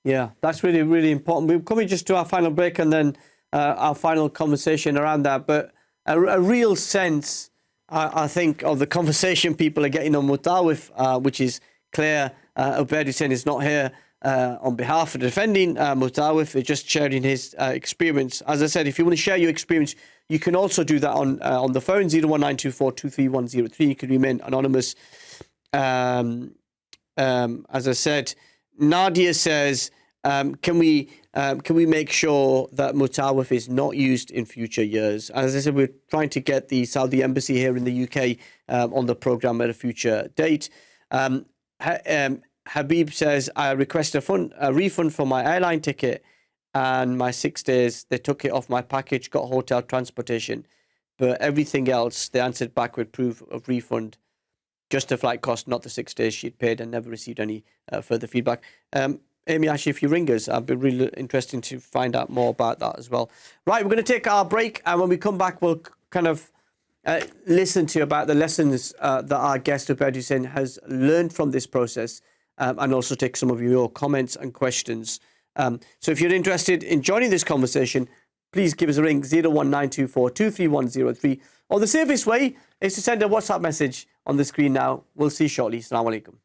Yeah, that's really, really important. We're coming just to our final break and then our final conversation around that. But a real sense, I think, of the conversation people are getting on Mutawif, which is clear. Obaid Husain is not here on behalf of defending Mutawif, just sharing his experience. As I said, if you want to share your experience, you can also do that on the phone, 01924231003. You can remain anonymous. As I said, Nadia says, can we make sure that Mutawif is not used in future years? As I said, we're trying to get the Saudi embassy here in the UK on the program at a future date. Habib says, I request a refund for my airline ticket and my 6 days. They took it off my package, got hotel transportation, but everything else they answered back with proof of refund, just the flight cost, not the 6 days she'd paid, and never received any further feedback. Amy, actually, if you ring us, I'd be really interested to find out more about that as well. Right, we're going to take our break, and when we come back, we'll kind of listen to about the lessons that our guest Obaid Husain has learned from this process, and also take some of your comments and questions. So if you're interested in joining this conversation, please give us a ring, 01924231003. Or the safest way is to send a WhatsApp message on the screen now. We'll see you shortly. Assalamu alaikum.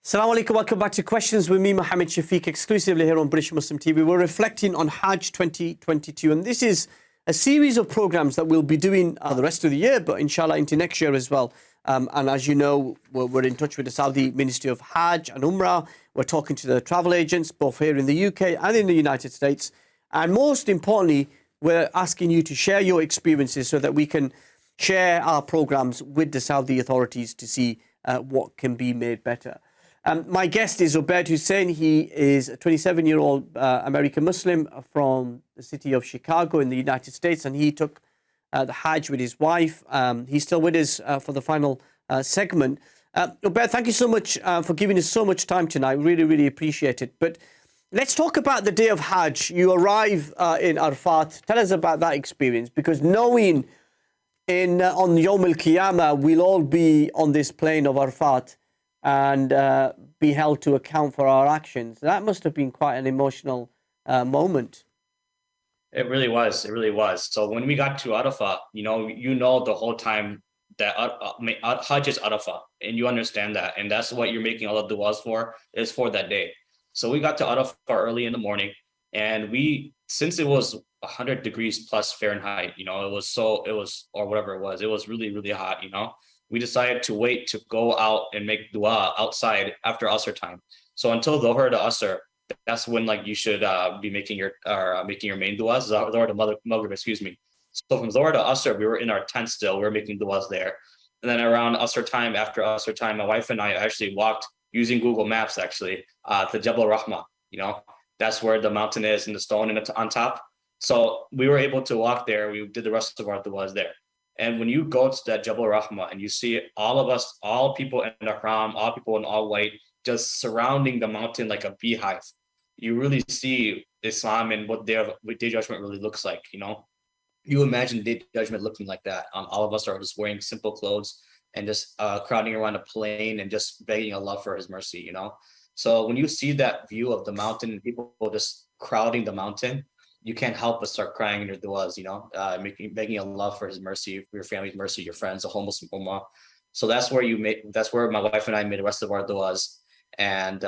Assalamu alaikum, welcome back to Questions with me, Mohammed Shafiq, exclusively here on British Muslim TV. We're reflecting on Hajj 2022, and this is a series of programs that we'll be doing the rest of the year, but inshallah into next year as well. And as you know, we're in touch with the Saudi Ministry of Hajj and Umrah. We're talking to the travel agents, both here in the UK and in the United States. And most importantly, we're asking you to share your experiences so that we can share our programs with the Saudi authorities to see what can be made better. My guest is Obaid Husain. He is a 27-year-old American Muslim from the city of Chicago in the United States, and he took the Hajj with his wife. He's still with us for the final segment. Obaid, thank you so much for giving us so much time tonight. Really, really appreciate it. But let's talk about the day of Hajj. You arrive in Arafat. Tell us about that experience, because knowing on Yawm al-Qiyamah, we'll all be on this plane of Arafat and be held to account for our actions. That must have been quite an emotional moment. It really was. It really was. So when we got to Arafah, you know the whole time that Hajj is Arafah, and you understand that, and that's what you're making all the du'as for, is for that day. So we got to Arafah early in the morning, and since it was 100 degrees plus Fahrenheit, it was or whatever it was really, really hot, we decided to wait to go out and make dua outside after Asr time. So until Dhuhr to Asr, that's when you should be making your main duas, Dhuhr to Maghrib, excuse me. So from Dhuhr to Asr, we were in our tent still. We were making duas there. And then around Asr time, after Asr time, my wife and I actually walked using Google Maps actually to Jabal Rahma. That's where the mountain is and the stone on top. So we were able to walk there. We did the rest of our duas there. And when you go to that Jabal Rahma and you see all of us, all people in Ihram, all people in all white, just surrounding the mountain like a beehive, you really see Islam and what Day Judgment really looks like. You imagine Day Judgment looking like that. All of us are just wearing simple clothes and just crowding around a plane and just begging Allah for His mercy. So when you see that view of the mountain and people just crowding the mountain, you can't help but start crying in your du'as, begging Allah for His mercy, for your family's mercy, your friends, the whole Muslim ummah. So that's where my wife and I made the rest of our du'as. And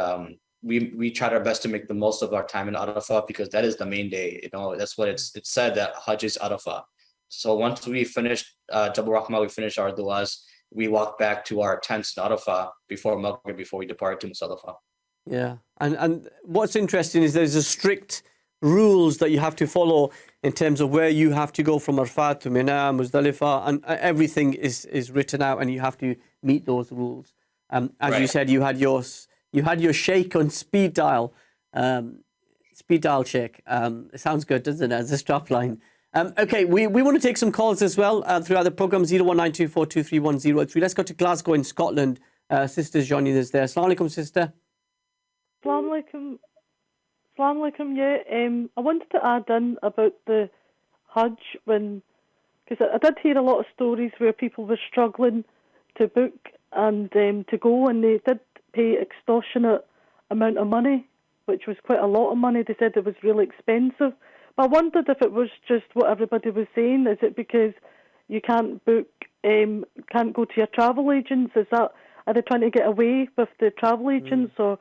we tried our best to make the most of our time in Arafah, because that is the main day. That's what it's said, that Hajj is Arafah. So once we finished Jabal Rahma, we finished our du'as, we walked back to our tents in Arafah before Maghrib, before we depart to Musdalifah. Yeah, and what's interesting is there's a strict rules that you have to follow in terms of where you have to go from Arafat to Mina, Muzdalifah, and everything is written out, and you have to meet those rules. As right. You said, you had your sheikh on speed dial check. It sounds good, doesn't it, as a strap line? Okay, we want to take some calls as well throughout the program. 01924231083. Let's go to Glasgow in Scotland. Sister's joining us there. Assalamu alaikum, sister. Assalamu alaikum. Assalamu alaikum. Yeah, I wanted to add in about the Hajj, because I did hear a lot of stories where people were struggling to book and to go, and they did pay extortionate amount of money, which was quite a lot of money. They said it was really expensive. But I wondered if it was just what everybody was saying. Is it because you can't book, can't go to your travel agents? Are they trying to get away with the travel agents, or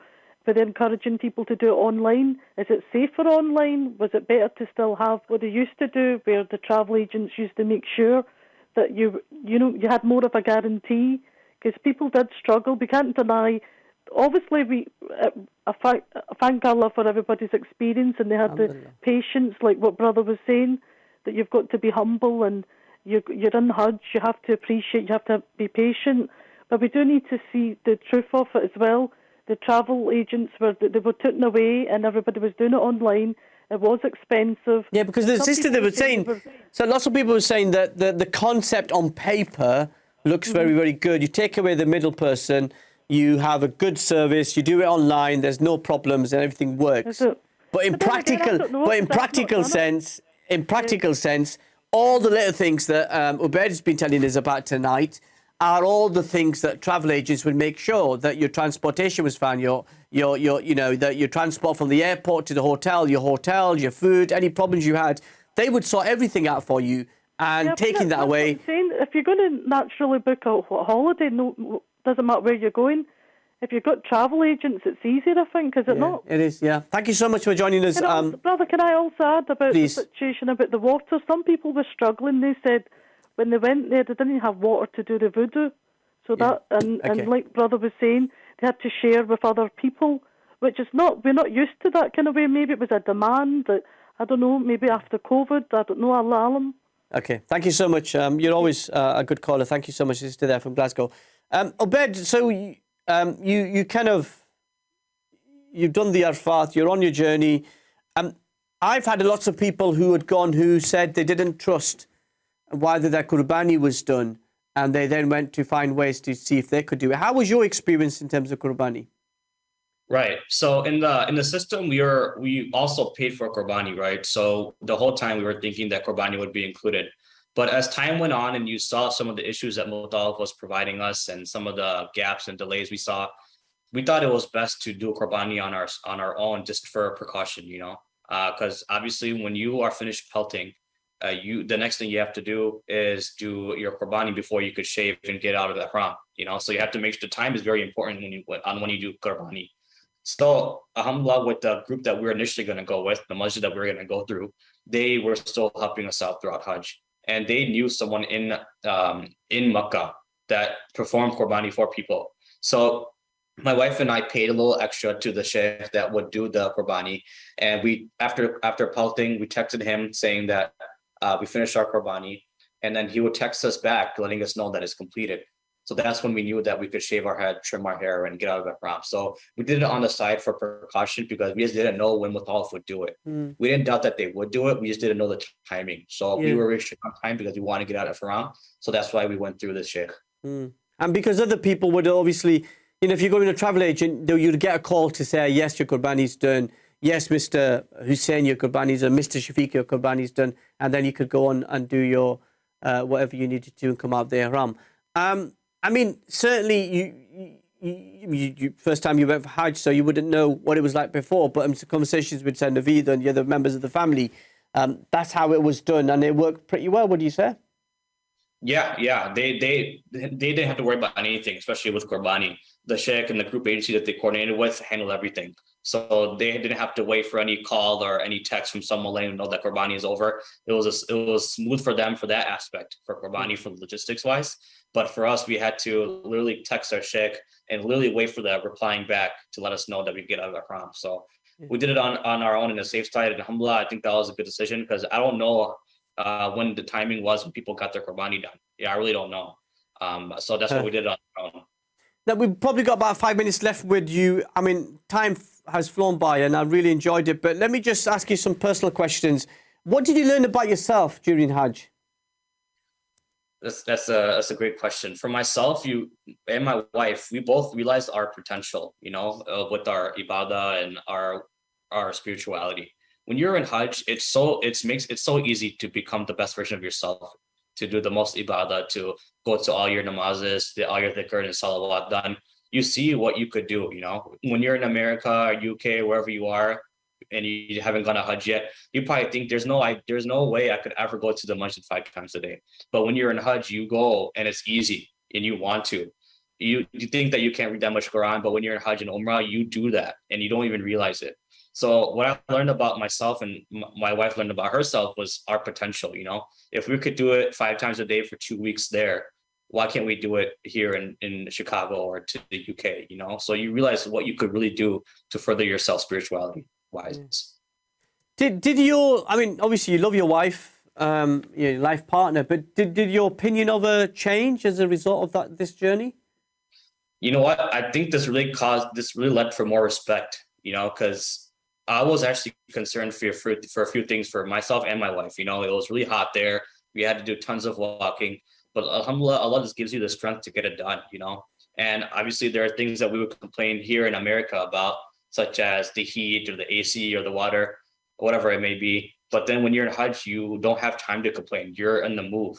were they encouraging people to do it online? Is it safer online? Was it better to still have what they used to do, where the travel agents used to make sure that you had more of a guarantee? Because people did struggle. We can't deny. Obviously, I thank Allah for everybody's experience, and they had the patience, like what brother was saying, that you've got to be humble, and you're in Hajj, you have to appreciate, you have to be patient. But we do need to see the truth of it as well. The travel agents were taken away, and everybody was doing it online. It was expensive. Yeah, because the sister, they were saying, so lots of people were saying that the concept on paper looks very, very good. You take away the middle person, you have a good service, you do it online, there's no problems, and everything works. But in practical sense, all the little things that Obaid has been telling us about tonight are all the things that travel agents would make sure that your transportation was fine, that your transport from the airport to the hotel, your food, any problems you had, they would sort everything out for you. And taking that away, if you're going to naturally book a holiday, no, doesn't matter where you're going. If you've got travel agents, it's easier, I think, is it not? It is, yeah. Thank you so much for joining us. Brother, can I also add about the situation about the water? Some people were struggling. They said when they went there, they didn't have water to do the wudu. So and like brother was saying, they had to share with other people, which is we're not used to that kind of way. Maybe it was a demand that, I don't know, maybe after COVID, I don't know, Allah alam. Okay, thank you so much. You're always a good caller. Thank you so much, sister there from Glasgow. Obaid, so you've done the Arafat, you're on your journey. I've had lots of people who had gone who said they didn't trust whether their Qurbani was done, and they then went to find ways to see if they could do it. How was your experience in terms of Qurbani? Right. So in the system, we also paid for Qurbani, right? So the whole time we were thinking that Qurbani would be included. But as time went on and you saw some of the issues that Muttalib was providing us and some of the gaps and delays we saw, we thought it was best to do Qurbani on our own just for precaution, because obviously when you are finished pelting, the next thing you have to do is do your Qurbani before you could shave and get out of the haram, so you have to make sure the time is very important when you do Qurbani. So alhamdulillah, with the group that we're initially going to go with, the masjid that we're going to go through, they were still helping us out throughout Hajj. And they knew someone in Makkah that performed Qurbani for people. So my wife and I paid a little extra to the sheikh that would do the Qurbani. And we, after pelting, we texted him saying that we finished our Qurbani. And then he would text us back, letting us know that it's completed. So that's when we knew that we could shave our head, trim our hair, and get out of the haram. So we did it on the side for precaution because we just didn't know when Muttalib would do it. We didn't doubt that they would do it. We just didn't know the timing. So we were restricted on time because we wanted to get out of haram. So that's why we went through this sheikh. And because other people would obviously, if you go in a travel agent, you'd get a call to say, yes, your Qurbani's done. Yes, Mr. Hussein, your Qurbani's done. Mr. Shafiq, your Qurbani's done. And then you could go on and do your whatever you needed to do and come out the haram. I mean, certainly you first time you went for Hajj, so you wouldn't know what it was like before. But in conversations with Naveed and the other members of the family, that's how it was done, and it worked pretty well. What do you say? Yeah. They didn't have to worry about anything, especially with Qurbani. The sheikh and the group agency that they coordinated with handled everything. So they didn't have to wait for any call or any text from someone letting them know that Qurbani is over. It was smooth for them for that aspect, for Qurbani, for logistics wise. But for us, we had to literally text our sheikh and literally wait for the replying back to let us know that we get out of the haram. So we did it on our own in a safe side. And alhamdulillah, I think that was a good decision because I don't know when the timing was when people got their Qurbani done. Yeah, I really don't know. So that's what we did on our own. Now, we've probably got about 5 minutes left with you. I mean, time has flown by and I really enjoyed it. But let me just ask you some personal questions. What did you learn about yourself during Hajj? That's a great question. For myself, and my wife, we both realized our potential, with our ibadah and our spirituality. When you're in Hajj, it's so easy to become the best version of yourself, to do the most ibadah, to go to all your namazes, all your dhikr and salawat done. You see what you could do, When you're in America or UK, wherever you are, and you haven't gone to Hajj yet, you probably think there's no way I could ever go to the masjid 5 times a day. But when you're in Hajj, you go and it's easy and you want to. You think that you can't read that much Quran, but when you're in Hajj and Umrah, you do that and you don't even realize it. So what I learned about myself and my wife learned about herself was our potential, If we could do it 5 times a day for 2 weeks there, why can't we do it here in Chicago or to the UK, So you realize what you could really do to further yourself spirituality wise. Did your, I mean, obviously you love your wife, your life partner, but did your opinion of her change as a result of this journey? You know what? I think this really led for more respect, because I was actually concerned for a few things for myself and my wife. It was really hot there. We had to do tons of walking, but alhamdulillah, Allah just gives you the strength to get it done, And obviously there are things that we would complain here in America about, such as the heat or the AC or the water, whatever it may be. But then when you're in Hajj, you don't have time to complain. You're in the move,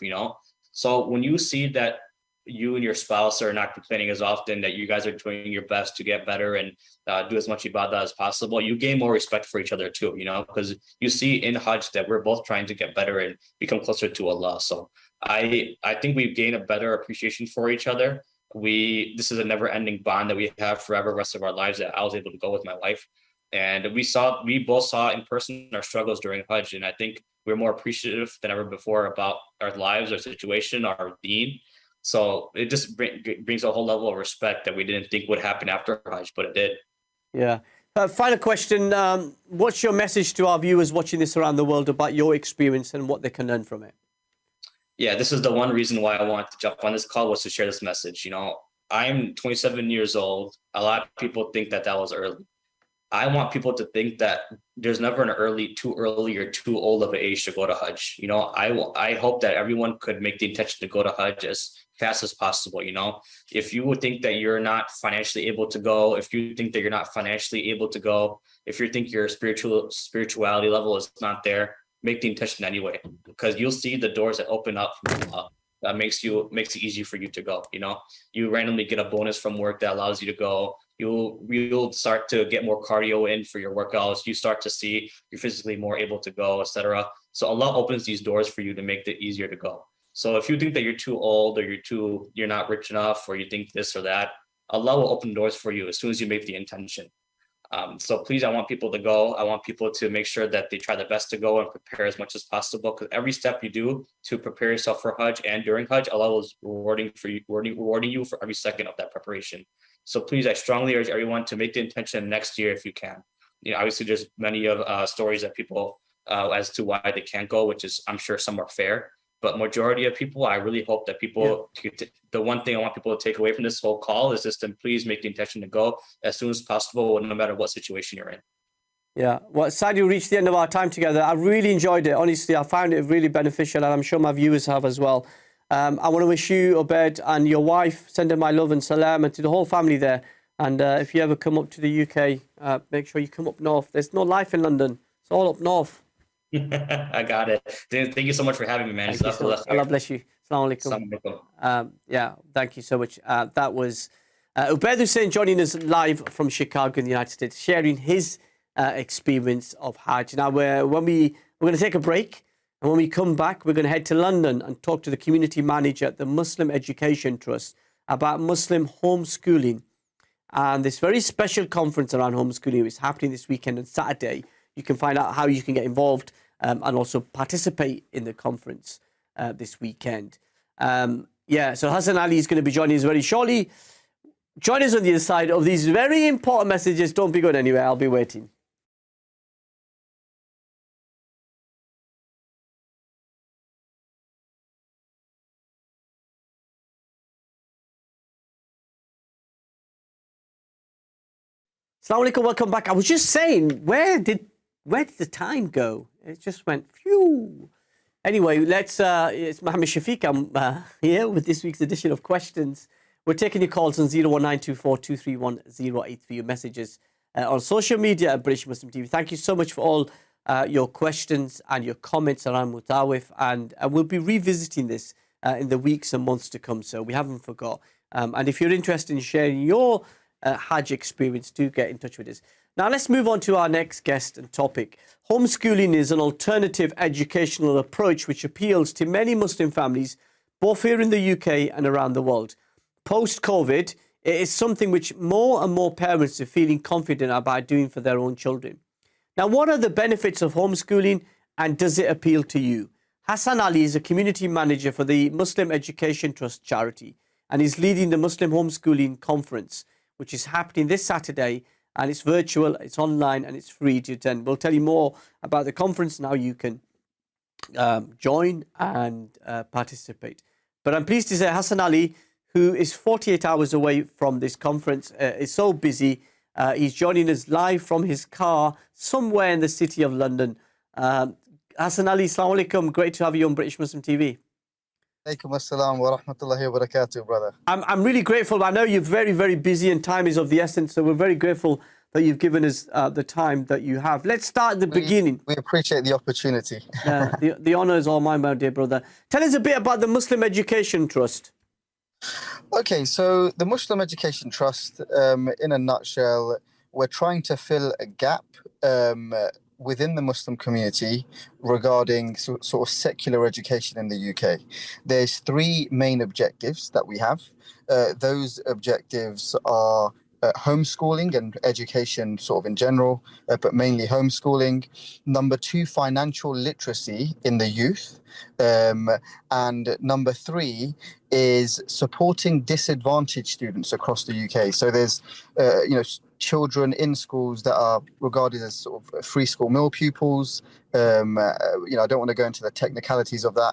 So when you see that you and your spouse are not complaining as often, that you guys are doing your best to get better and do as much ibadah as possible, you gain more respect for each other too, because you see in Hajj that we're both trying to get better and become closer to Allah. So I think we've gained a better appreciation for each other. This is a never-ending bond that we have forever, rest of our lives, that I was able to go with my wife. And we both saw in person our struggles during Hajj. And I think we're more appreciative than ever before about our lives, our situation, our deen. So it just brings a whole level of respect that we didn't think would happen after Hajj, but it did. Yeah. Final question. What's your message to our viewers watching this around the world about your experience and what they can learn from it? Yeah, this is the one reason why I wanted to jump on this call, was to share this message. I'm 27 years old. A lot of people think that was early. I want people to think that there's never an too early or too old of an age to go to Hajj. I hope that everyone could make the intention to go to Hajj as fast as possible. If you would think that you're not financially able to go, if you think that you're not financially able to go, if you think your spirituality level is not there, make the intention anyway, because you'll see the doors that open up from Allah that makes it easy for you to go. You know, you randomly get a bonus from work that allows you to go. You'll start to get more cardio in for your workouts. You start to see you're physically more able to go, etc. So Allah opens these doors for you to make it easier to go. So if you think that you're too old or you're not rich enough, or you think this or that, Allah will open doors for you as soon as you make the intention. So please, I want people to go. I want people to make sure that they try their best to go and prepare as much as possible, because every step you do to prepare yourself for Hajj and during Hajj, Allah is rewarding you for every second of that preparation. So please, I strongly urge everyone to make the intention next year if you can. You know, obviously there's many of stories that people as to why they can't go, which is, I'm sure some are fair. But majority of people, I really hope that people, the one thing I want people to take away from this whole call is just to please make the intention to go as soon as possible, no matter what situation you're in. Yeah, well, sadly, we reached the end of our time together. I really enjoyed it. Honestly, I found it really beneficial, and I'm sure my viewers have as well. I want to wish you, Obaid, and your wife, send her my love and salam, and to the whole family there. And if you ever come up to the UK, make sure you come up north. There's no life in London. It's all up north. I got it. Thank you so much for having me, man. Thank you so much. Allah bless you. Assalamu alaikum. Yeah, thank you so much. That was Obaid Husain joining us live from Chicago in the United States, sharing his experience of Hajj. Now, we're going to take a break, and when we come back, we're going to head to London and talk to the community manager at the Muslim Education Trust about Muslim homeschooling. And this very special conference around homeschooling is happening this weekend on Saturday. You can find out how you can get involved and also participate in the conference this weekend. Yeah, so Hasan Ali is going to be joining us very shortly. Join us on the other side of these very important messages. Don't be going anywhere. I'll be waiting. Assalamu alaikum, welcome back. I was just saying, where did the time go? It just went phew. Anyway, it's Mohammed Shafiq. I'm here with this week's edition of Questions. We're taking your calls on 01924231083, your messages on social media at British Muslim TV. Thank you so much for all your questions and your comments around Mutawif, and we'll be revisiting this in the weeks and months to come, so we haven't forgot. And if you're interested in sharing your Hajj experience, do get in touch with us. Now let's move on to our next guest and topic. Homeschooling is an alternative educational approach which appeals to many Muslim families, both here in the UK and around the world. Post-COVID, it is something which more and more parents are feeling confident about doing for their own children. Now, what are the benefits of homeschooling, and does it appeal to you? Hasan Ali is a community manager for the Muslim Education Trust charity, and he's leading the Muslim Homeschooling Conference, which is happening this Saturday, and it's virtual, it's online, and it's free to attend. We'll tell you more about the conference and how you can join and participate. But I'm pleased to say Hasan Ali, who is 48 hours away from this conference, is so busy. He's joining us live from his car somewhere in the city of London. Hasan Ali, assalamu alaikum. Great to have you on British Muslim TV. Alaikum assalam wa rahmatullahi wa barakatuh, brother. I'm really grateful. I know you're very, very busy and time is of the essence, so we're very grateful that you've given us the time that you have. Let's start at the beginning. We appreciate the opportunity. The honour is all mine, my dear brother. Tell us a bit about the Muslim Education Trust. Okay, so the Muslim Education Trust, in a nutshell, we're trying to fill a gap within the Muslim community regarding sort of secular education in the UK. There's three main objectives that we have. Those objectives are homeschooling and education sort of in general, but mainly homeschooling. Number two, financial literacy in the youth. And number three is supporting disadvantaged students across the UK. So there's, children in schools that are regarded as sort of free school meal pupils. I don't want to go into the technicalities of that,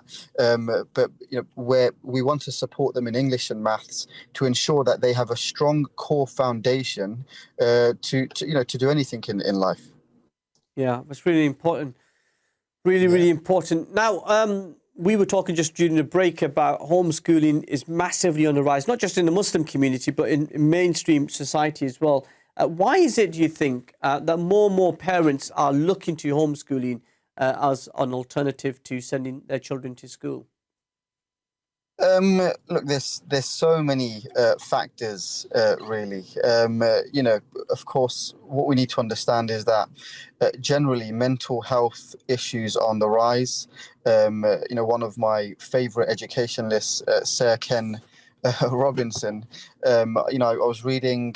but where we want to support them in English and maths to ensure that they have a strong core foundation to do anything in life. Yeah, that's really important. Really important. Now, we were talking just during the break about homeschooling is massively on the rise, not just in the Muslim community, but in mainstream society as well. Why is it, do you think, that more and more parents are looking to homeschooling as an alternative to sending their children to school? Look, there's so many factors, really. Of course, what we need to understand is that generally mental health issues are on the rise. One of my favorite educationalists, Sir Ken Robinson, I was reading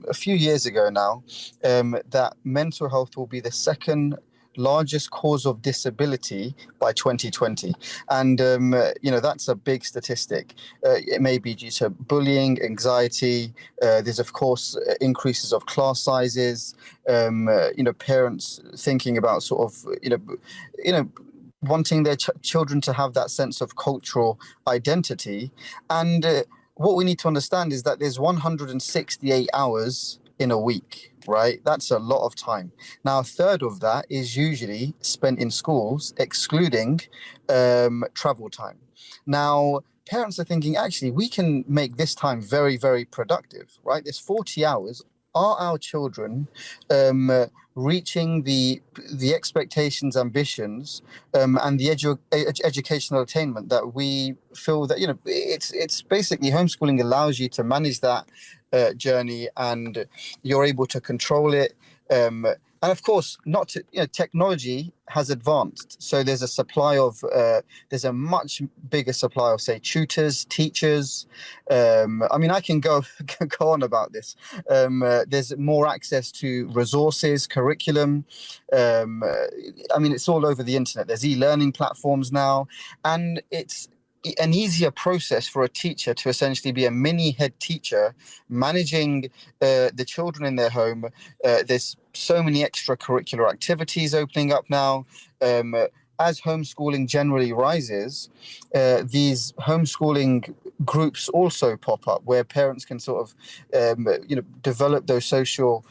a few years ago now that mental health will be the second largest cause of disability by 2020. And, that's a big statistic. It may be due to bullying, anxiety. There's, of course, increases of class sizes, parents thinking about sort of, wanting their children to have that sense of cultural identity. And what we need to understand is that there's 168 hours in a week, right? That's a lot of time. Now, a third of that is usually spent in schools, excluding travel time. Now, parents are thinking, actually, we can make this time very, very productive, right? There's 40 hours. Are our children reaching the expectations, ambitions, and the educational attainment that we feel that, it's basically homeschooling allows you to manage that journey, and you're able to control it. And of course, technology has advanced. So there's a supply of, there's a much bigger supply of, say, tutors, teachers. I can go on about this. There's more access to resources, curriculum. It's all over the internet. There's e-learning platforms now, and it's an easier process for a teacher to essentially be a mini head teacher, managing the children in their home. There's so many extracurricular activities opening up now. As homeschooling generally rises, these homeschooling groups also pop up where parents can sort of, develop those social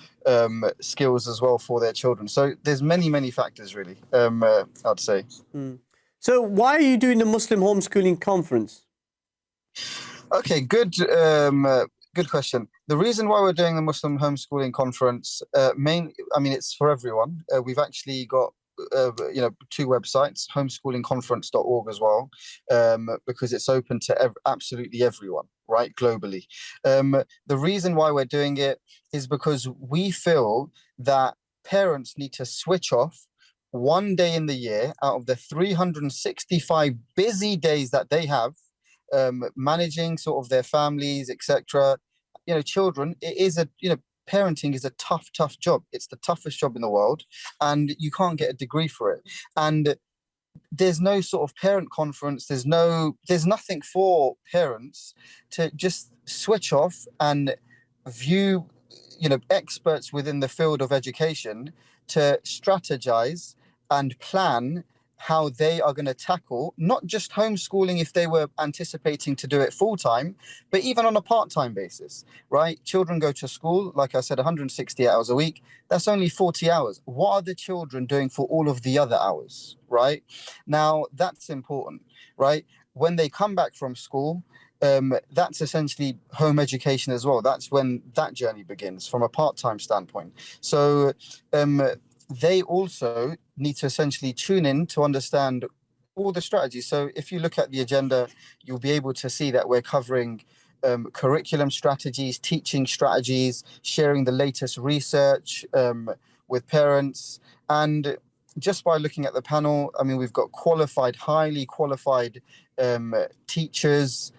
skills as well for their children. So there's many factors, really, I'd say. Mm. So why are you doing the Muslim Homeschooling Conference? Okay, good question. The reason why we're doing the Muslim Homeschooling Conference, it's for everyone. We've actually got, two websites, homeschoolingconference.org as well, because it's open to absolutely everyone, right, globally. The reason why we're doing it is because we feel that parents need to switch off one day in the year out of the 365 busy days that they have, managing sort of their families, etc. Children, parenting is a tough job. It's the toughest job in the world, and you can't get a degree for it. And there's no sort of parent conference. There's nothing for parents to just switch off and view, experts within the field of education to strategize and plan how they are going to tackle not just homeschooling if they were anticipating to do it full-time, but even on a part-time basis, right? Children go to school, like I said, 160 hours a week. That's only 40 hours. What are the children doing for all of the other hours, right? Now, that's important, right? When they come back from school, that's essentially home education as well. That's when that journey begins from a part-time standpoint. So they also need to essentially tune in to understand all the strategies. So if you look at the agenda, you'll be able to see that we're covering curriculum strategies, teaching strategies, sharing the latest research with parents. And just by looking at the panel, we've got highly qualified teachers,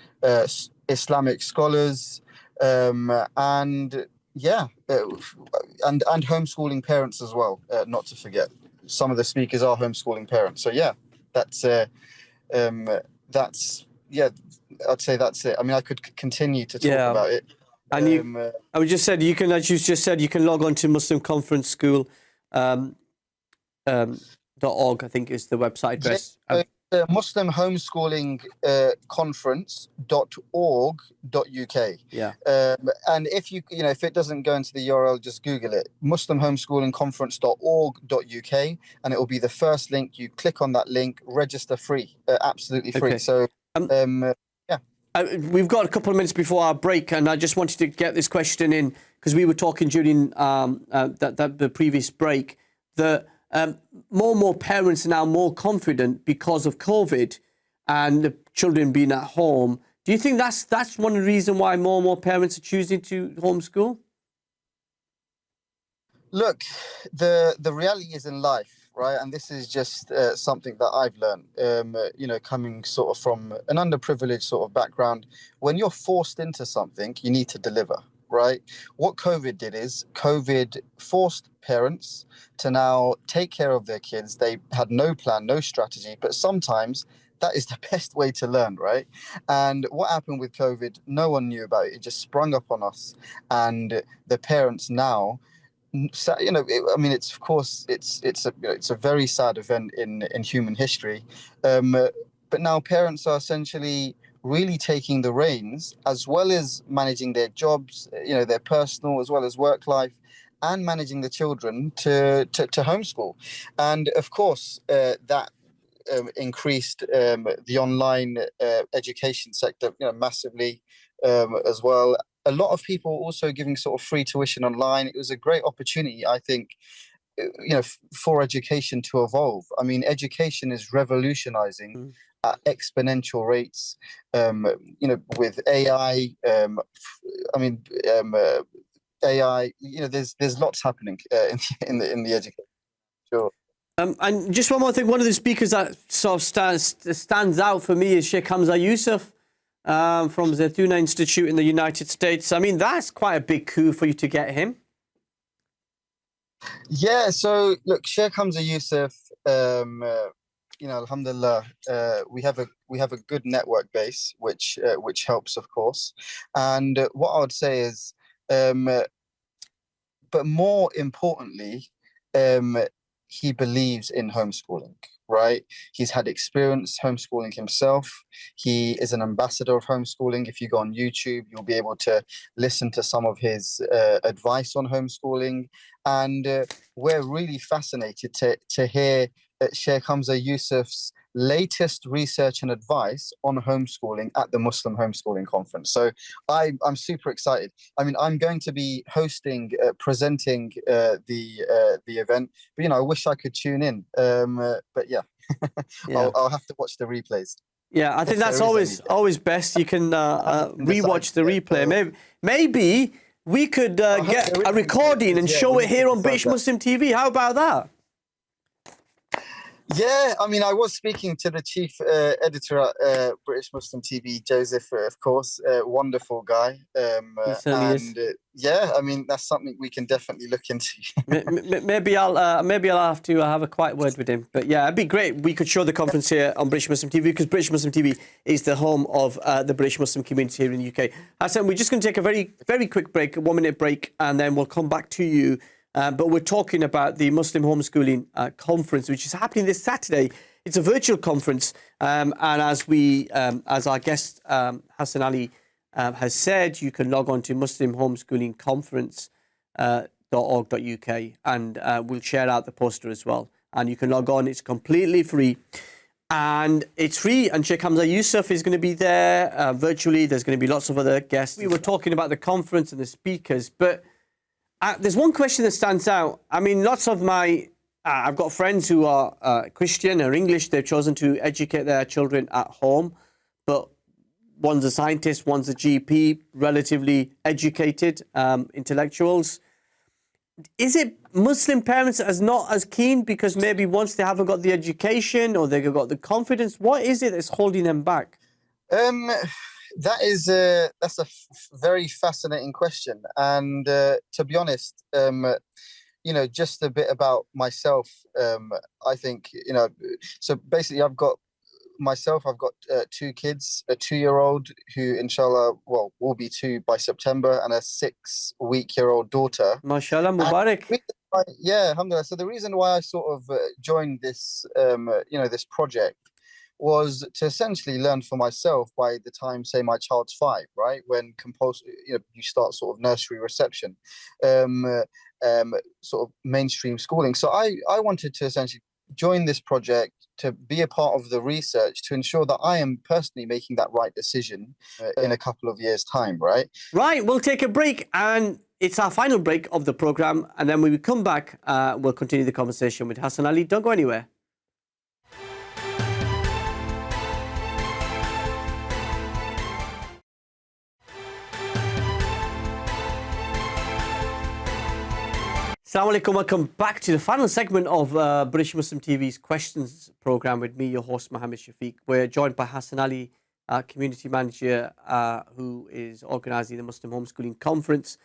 Islamic scholars, and homeschooling parents as well, not to forget. Some of the speakers are homeschooling parents. So I'd say that's it. I could continue to talk about it. And I just said, you can, as you just said, you can log on to Muslim Conference School .org, I think is the website address. Muslim Homeschooling Conference.org.uk. Yeah. And if if it doesn't go into the URL, just Google it, Muslim Homeschooling Conference.org.uk, and it will be the first link. You click on that link, register free, absolutely free. Okay. So, we've got a couple of minutes before our break, and I just wanted to get this question in because we were talking during the previous break that more and more parents are now more confident because of COVID and the children being at home. Do you think that's one reason why more and more parents are choosing to homeschool? Look, the reality is in life, right? And this is just something that I've learned, coming sort of from an underprivileged sort of background. When you're forced into something, you need to deliver, right? What COVID did is COVID forced parents to now take care of their kids. They had no plan, no strategy, but sometimes that is the best way to learn, right? And what happened with COVID, no one knew about it. It just sprung up on us. And the parents now, so, it's of course it's a very sad event in human history, but now parents are essentially really taking the reins, as well as managing their jobs, their personal as well as work life, and managing the children to homeschool. And of course that increased the online education sector massively, as well. A lot of people also giving sort of free tuition online. It was a great opportunity, I think, for education to evolve. I mean, education is revolutionizing at exponential rates, with AI. AI, there's lots happening in the education. Sure. And just one more thing, one of the speakers that sort of stands out for me is Sheikh Hamza Yusuf, from the Tuna Institute in the United States. I mean, that's quite a big coup for you to get him. Yeah, so look, Sheikh Hamza Yusuf, alhamdulillah, we have a good network base, which helps, of course. And what I would say is, but more importantly, he believes in homeschooling, right? He's had experience homeschooling himself. He is an ambassador of homeschooling. If you go on YouTube, you'll be able to listen to some of his advice on homeschooling. And we're really fascinated to hear Sheikh Hamza Yusuf's latest research and advice on homeschooling at the Muslim Homeschooling Conference. So I'm super excited. I mean, I'm going to be presenting the event, but I wish I could tune in. But yeah, yeah. I'll have to watch the replays. Yeah, I think that's always best. You can rewatch the replay. Maybe we could get a recording and show it here on British Muslim TV. How about that? Yeah, I mean, I was speaking to the chief editor at British Muslim TV, Joseph, of course, wonderful guy. He certainly is. Yeah, I mean, that's something we can definitely look into. Maybe I'll have to have a quiet word with him. But yeah, it'd be great. We could show the conference here on British Muslim TV, because British Muslim TV is the home of the British Muslim community here in the UK. Hasan, we're just going to take a very, very quick break, a 1-minute break, and then we'll come back to you. But we're talking about the Muslim Homeschooling Conference, which is happening this Saturday. It's a virtual conference. And as our guest, Hasan Ali, has said, you can log on to muslimhomeschoolingconference.org.uk, and we'll share out the poster as well. And you can log on. It's completely free. And it's free. And Sheikh Hamza Yusuf is going to be there virtually. There's going to be lots of other guests. We were talking about the conference and the speakers, but there's one question that stands out. I mean, lots of I've got friends who are Christian or English. They've chosen to educate their children at home, but one's a scientist, one's a GP, relatively educated intellectuals. Is it Muslim parents as not as keen because maybe once they haven't got the education or they've got the confidence? What is it that's holding them back? That's a very fascinating question, and to be honest, just a bit about myself. I think so basically, I've got 2 kids, a 2-year-old who, inshallah, will be 2 by September, and a 6-week-old daughter. Mashallah, Mubarak. Yeah, alhamdulillah. So the reason why I sort of joined this, this project, was to essentially learn for myself by the time, say, my child's 5, right? When you start sort of nursery reception, sort of mainstream schooling. So I wanted to essentially join this project, to be a part of the research to ensure that I am personally making that right decision in a couple of years' time, right? Right, we'll take a break, and it's our final break of the program. And then when we come back, we'll continue the conversation with Hasan Ali. Don't go anywhere. Assalamu alaikum, welcome back to the final segment of British Muslim TV's Questions programme with me, your host, Mohammed Shafiq. We're joined by Hasan Ali, Community Manager, who is organising the Muslim Homeschooling Conference.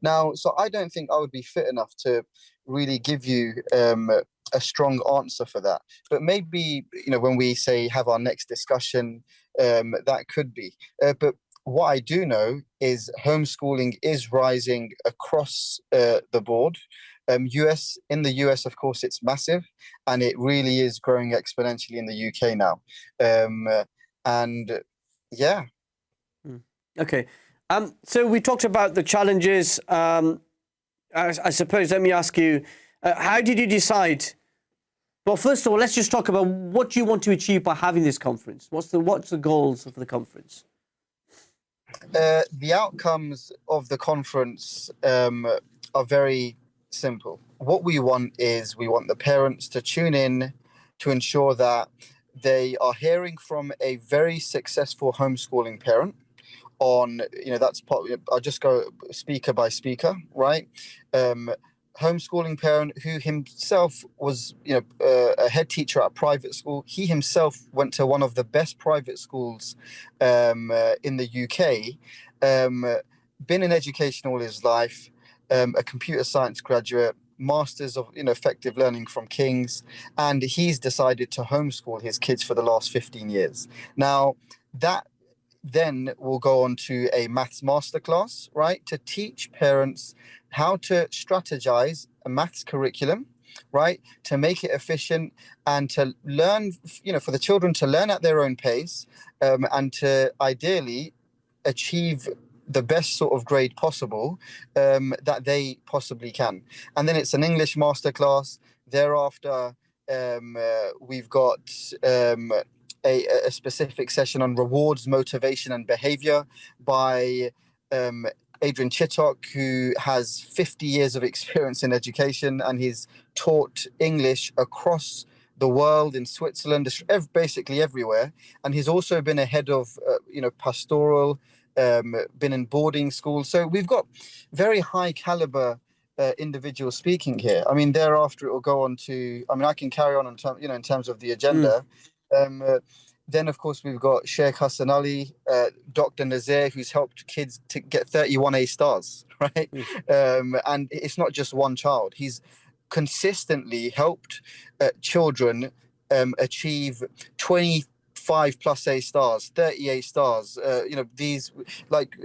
Now, so I don't think I would be fit enough to really give you a strong answer for that. But maybe, when we say have our next discussion, that could be. But what I do know is homeschooling is rising across the board. In the US, of course, it's massive, and it really is growing exponentially in the UK now. And yeah. Okay. So we talked about the challenges. I suppose, let me ask you, how did you decide? Well, first of all, let's just talk about what you want to achieve by having this conference. What's the goals of the conference? The outcomes of the conference are very simple. What we want is we want the parents to tune in to ensure that they are hearing from a very successful homeschooling parent on, that's I'll just go speaker by speaker, right? Homeschooling parent who himself was, a head teacher at a private school. He himself went to one of the best private schools in the UK, been in education all his life, a computer science graduate, masters of effective learning from King's, and he's decided to homeschool his kids for the last 15 years. Now, that then we'll go on to a maths masterclass, right, to teach parents how to strategize a maths curriculum, right, to make it efficient and to learn, for the children to learn at their own pace, and to ideally achieve the best sort of grade possible that they possibly can. And then it's an English masterclass. Thereafter, we've got a specific session on rewards, motivation, and behavior by Adrian Chittock, who has 50 years of experience in education, and he's taught English across the world, in Switzerland, basically everywhere. And he's also been a head of, pastoral, been in boarding schools. So we've got very high caliber individuals speaking here. I mean, thereafter it will go on to, I can carry on in terms of the agenda. Then, of course, we've got Sheikh Hasan Ali, Dr. Nazir, who's helped kids to get 31 A stars, right? And it's not just one child. He's consistently helped children achieve 25 plus A stars, 30 A stars, these like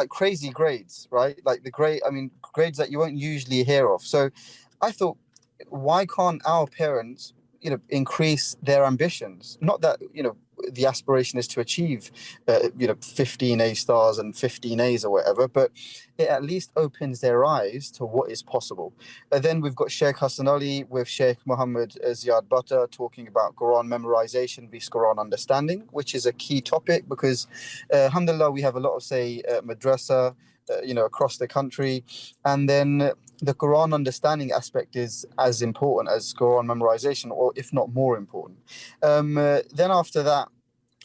crazy grades, right? Like grades that you won't usually hear of. So I thought, why can't our parents increase their ambitions? Not that the aspiration is to achieve 15 A stars and 15 A's or whatever, but it at least opens their eyes to what is possible. Then we've got Sheikh Hasan Ali with Sheikh Mohammed Ziyad Butter talking about Quran memorization versus Quran understanding, which is a key topic because alhamdulillah, we have a lot of madrasa across the country, and then the Quran understanding aspect is as important as Quran memorization, or if not more important. Then after that,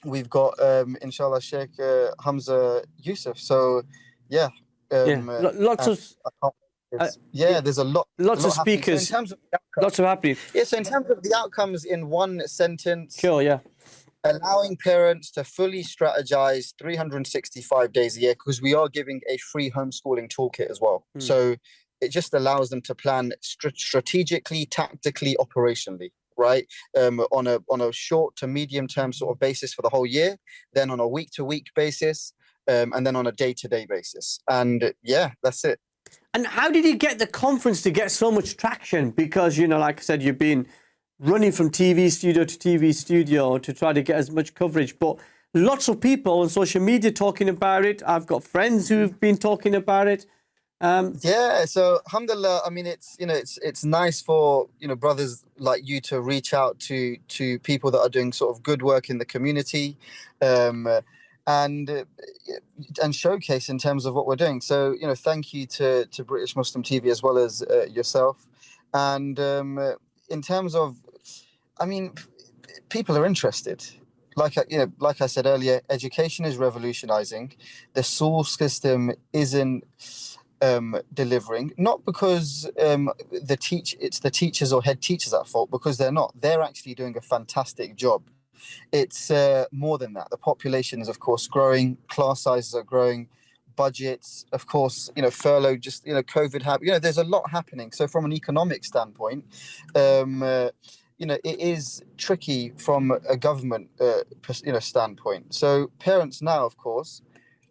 we've got inshallah Sheikh Hamza Yusuf. So lots of there's a lot, lots of speakers, so in terms of lots of happening. So in terms of the outcomes, in one sentence, Sure, allowing parents to fully strategize 365 days a year, because we are giving a free homeschooling toolkit as well. So it just allows them to plan strategically, tactically, operationally, right? On a short to medium term sort of basis for the whole year, then on a week to week basis, and then on a day to day basis. And that's it. And how did you get the conference to get so much traction? Because, like I said, you've been running from TV studio to TV studio to try to get as much coverage, but lots of people on social media talking about it. I've got friends who've been talking about it. Yeah, so alhamdulillah, I mean it's nice for brothers like you to reach out to people that are doing sort of good work in the community, um, and uh, and showcase in terms of what we're doing. So thank you to British Muslim TV as well as yourself, and in terms of, I mean, people are interested. Like I said earlier, education is revolutionizing. The school system isn't delivering, not because it's the teachers or head teachers at fault, because they're not. They're actually doing a fantastic job. It's more than that. The population is, of course, growing. Class sizes are growing. Budgets, of course, furlough. Just COVID happened. There's a lot happening. So from an economic standpoint, it is tricky from a government, standpoint. So parents now, of course,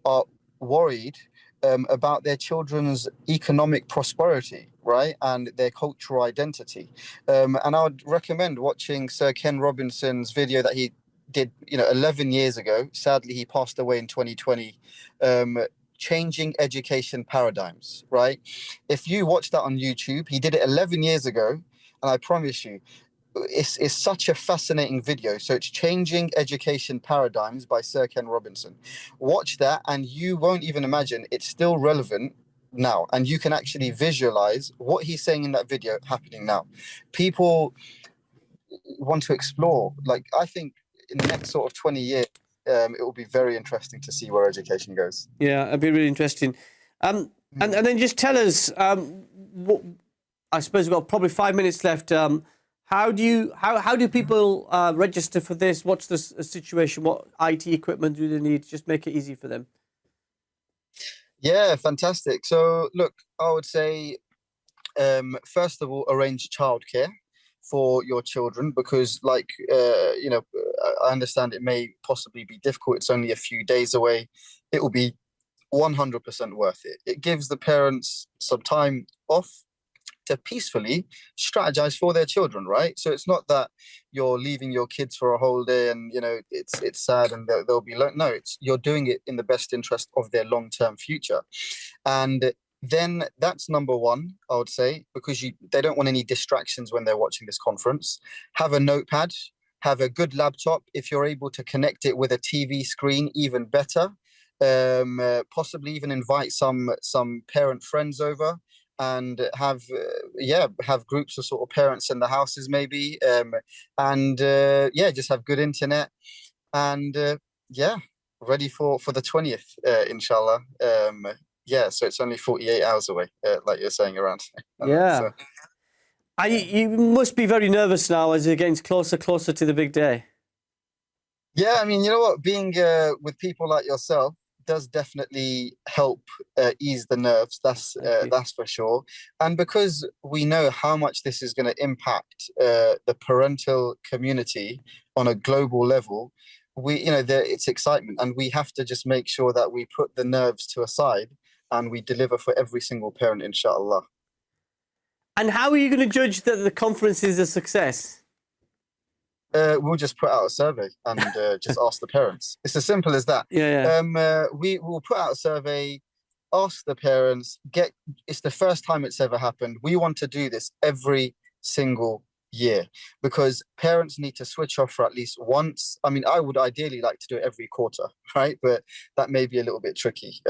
are worried about their children's economic prosperity, right, and their cultural identity. And I would recommend watching Sir Ken Robinson's video that he did, 11 years ago. Sadly, he passed away in 2020. Changing education paradigms, right? If you watch that on YouTube, he did it 11 years ago, and I promise you, it's such a fascinating video. So it's Changing Education Paradigms by Sir Ken Robinson. Watch that and you won't even imagine it's still relevant now. And you can actually visualize what he's saying in that video happening now. People want to explore. Like, I think in the next sort of 20 years, it will be very interesting to see where education goes. Yeah, it'd be really interesting. And then just tell us, what, I suppose we've got probably 5 minutes left. How do people register for this? What's the situation? What IT equipment do they need? Just make it easy for them. Yeah, fantastic. So look, I would say, first of all, arrange childcare for your children, because I understand it may possibly be difficult. It's only a few days away. It will be 100% worth it. It gives the parents some time off to peacefully strategize for their children, right? So it's not that you're leaving your kids for a whole day and it's sad and they'll be no, you're doing it in the best interest of their long-term future. And then that's number one, I would say, because they don't want any distractions when they're watching this conference. Have a notepad, have a good laptop. If you're able to connect it with a TV screen, even better. Possibly even invite some parent friends over and have groups of sort of parents in the houses maybe, just have good internet and ready for the 20th, inshallah. So it's only 48 hours away, like you're saying, around. Yeah. So. You must be very nervous now as it gets closer to the big day. Yeah, I mean, you know what, being with people like yourself does definitely help ease the nerves. That's for sure. And because we know how much this is going to impact the parental community on a global level, it's excitement, and we have to just make sure that we put the nerves to a side and we deliver for every single parent, inshallah. And how are you going to judge that the conference is a success? We'll just put out a survey and just ask the parents. It's as simple as that. Yeah. We will put out a survey, ask the parents. It's the first time it's ever happened. We want to do this every single year because parents need to switch off for at least once. I mean, I would ideally like to do it every quarter, right? But that may be a little bit tricky.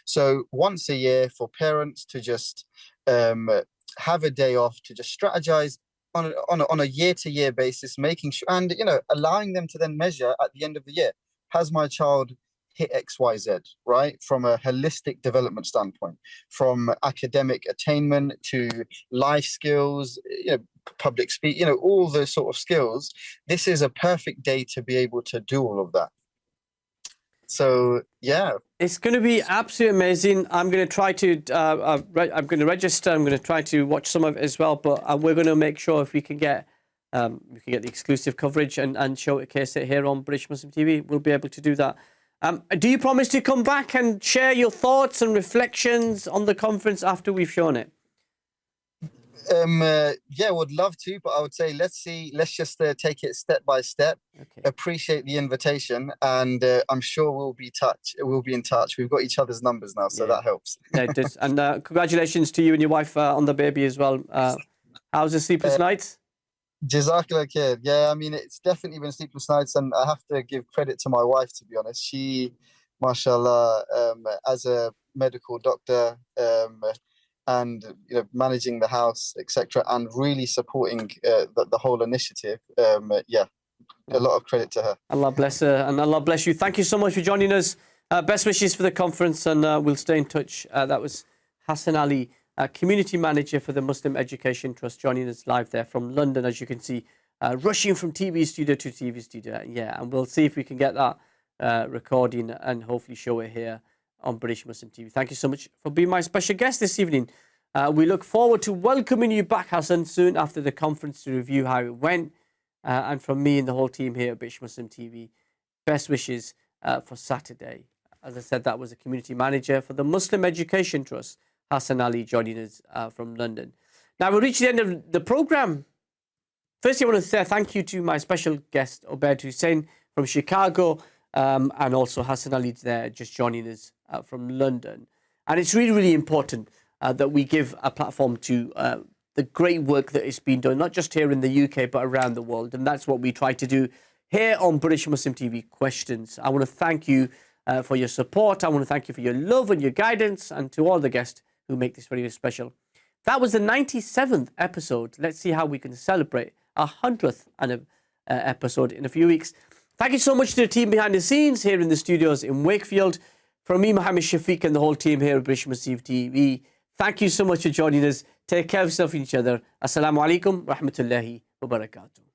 So once a year for parents to just have a day off, to just strategize on a year-to-year basis, making sure and allowing them to then measure at the end of the year, has my child hit XYZ, right? From a holistic development standpoint, from academic attainment to life skills, public speak, all those sort of skills. This is a perfect day to be able to do all of that. So yeah, it's going to be absolutely amazing. I'm going to try to I'm going to register. I'm going to try to watch some of it as well. But we're going to make sure if we can get the exclusive coverage and showcase it here on British Muslim TV, we'll be able to do that. Do you promise to come back and share your thoughts and reflections on the conference after we've shown it? Yeah, would love to, but I would say let's just take it step by step. Okay. Appreciate the invitation, and I'm sure we'll be in touch. We've got each other's numbers now, so that helps. Yeah, it does. And congratulations to you and your wife on the baby as well. How's the sleepless nights? Jazakallah khair. Yeah, I mean, it's definitely been sleepless nights, and I have to give credit to my wife, to be honest. She, mashallah, as a medical doctor, and managing the house, etc., and really supporting the whole initiative. Yeah, a lot of credit to her. Allah bless her and Allah bless you. Thank you so much for joining us. Best wishes for the conference, and we'll stay in touch. That was Hasan Ali, Community Manager for the Muslim Education Trust, joining us live there from London, as you can see, rushing from TV studio to TV studio. Yeah, and we'll see if we can get that recording and hopefully show it here on British Muslim TV. Thank you so much for being my special guest this evening. We look forward to welcoming you back, Hasan, soon after the conference to review how it went. And from me and the whole team here at British Muslim TV, best wishes for Saturday. As I said, that was a community manager for the Muslim Education Trust, Hasan Ali, joining us from London. Now, we've reached the end of the programme. Firstly, I want to say thank you to my special guest, Obaid Husain from Chicago, and also Hasan Ali there, just joining us from London. And it's really, really important that we give a platform to the great work that is being done, not just here in the UK, but around the world. And that's what we try to do here on British Muslim TV Questions. I want to thank you for your support. I want to thank you for your love and your guidance, and to all the guests who make this very special. That was the 97th episode. Let's see how we can celebrate our 100th episode in a few weeks. Thank you so much to the team behind the scenes here in the studios in Wakefield. From me, Mohammed Shafiq, and the whole team here at British Muslim TV, thank you so much for joining us. Take care of yourself and each other. Assalamu alaikum wa rahmatullahi wa barakatuh.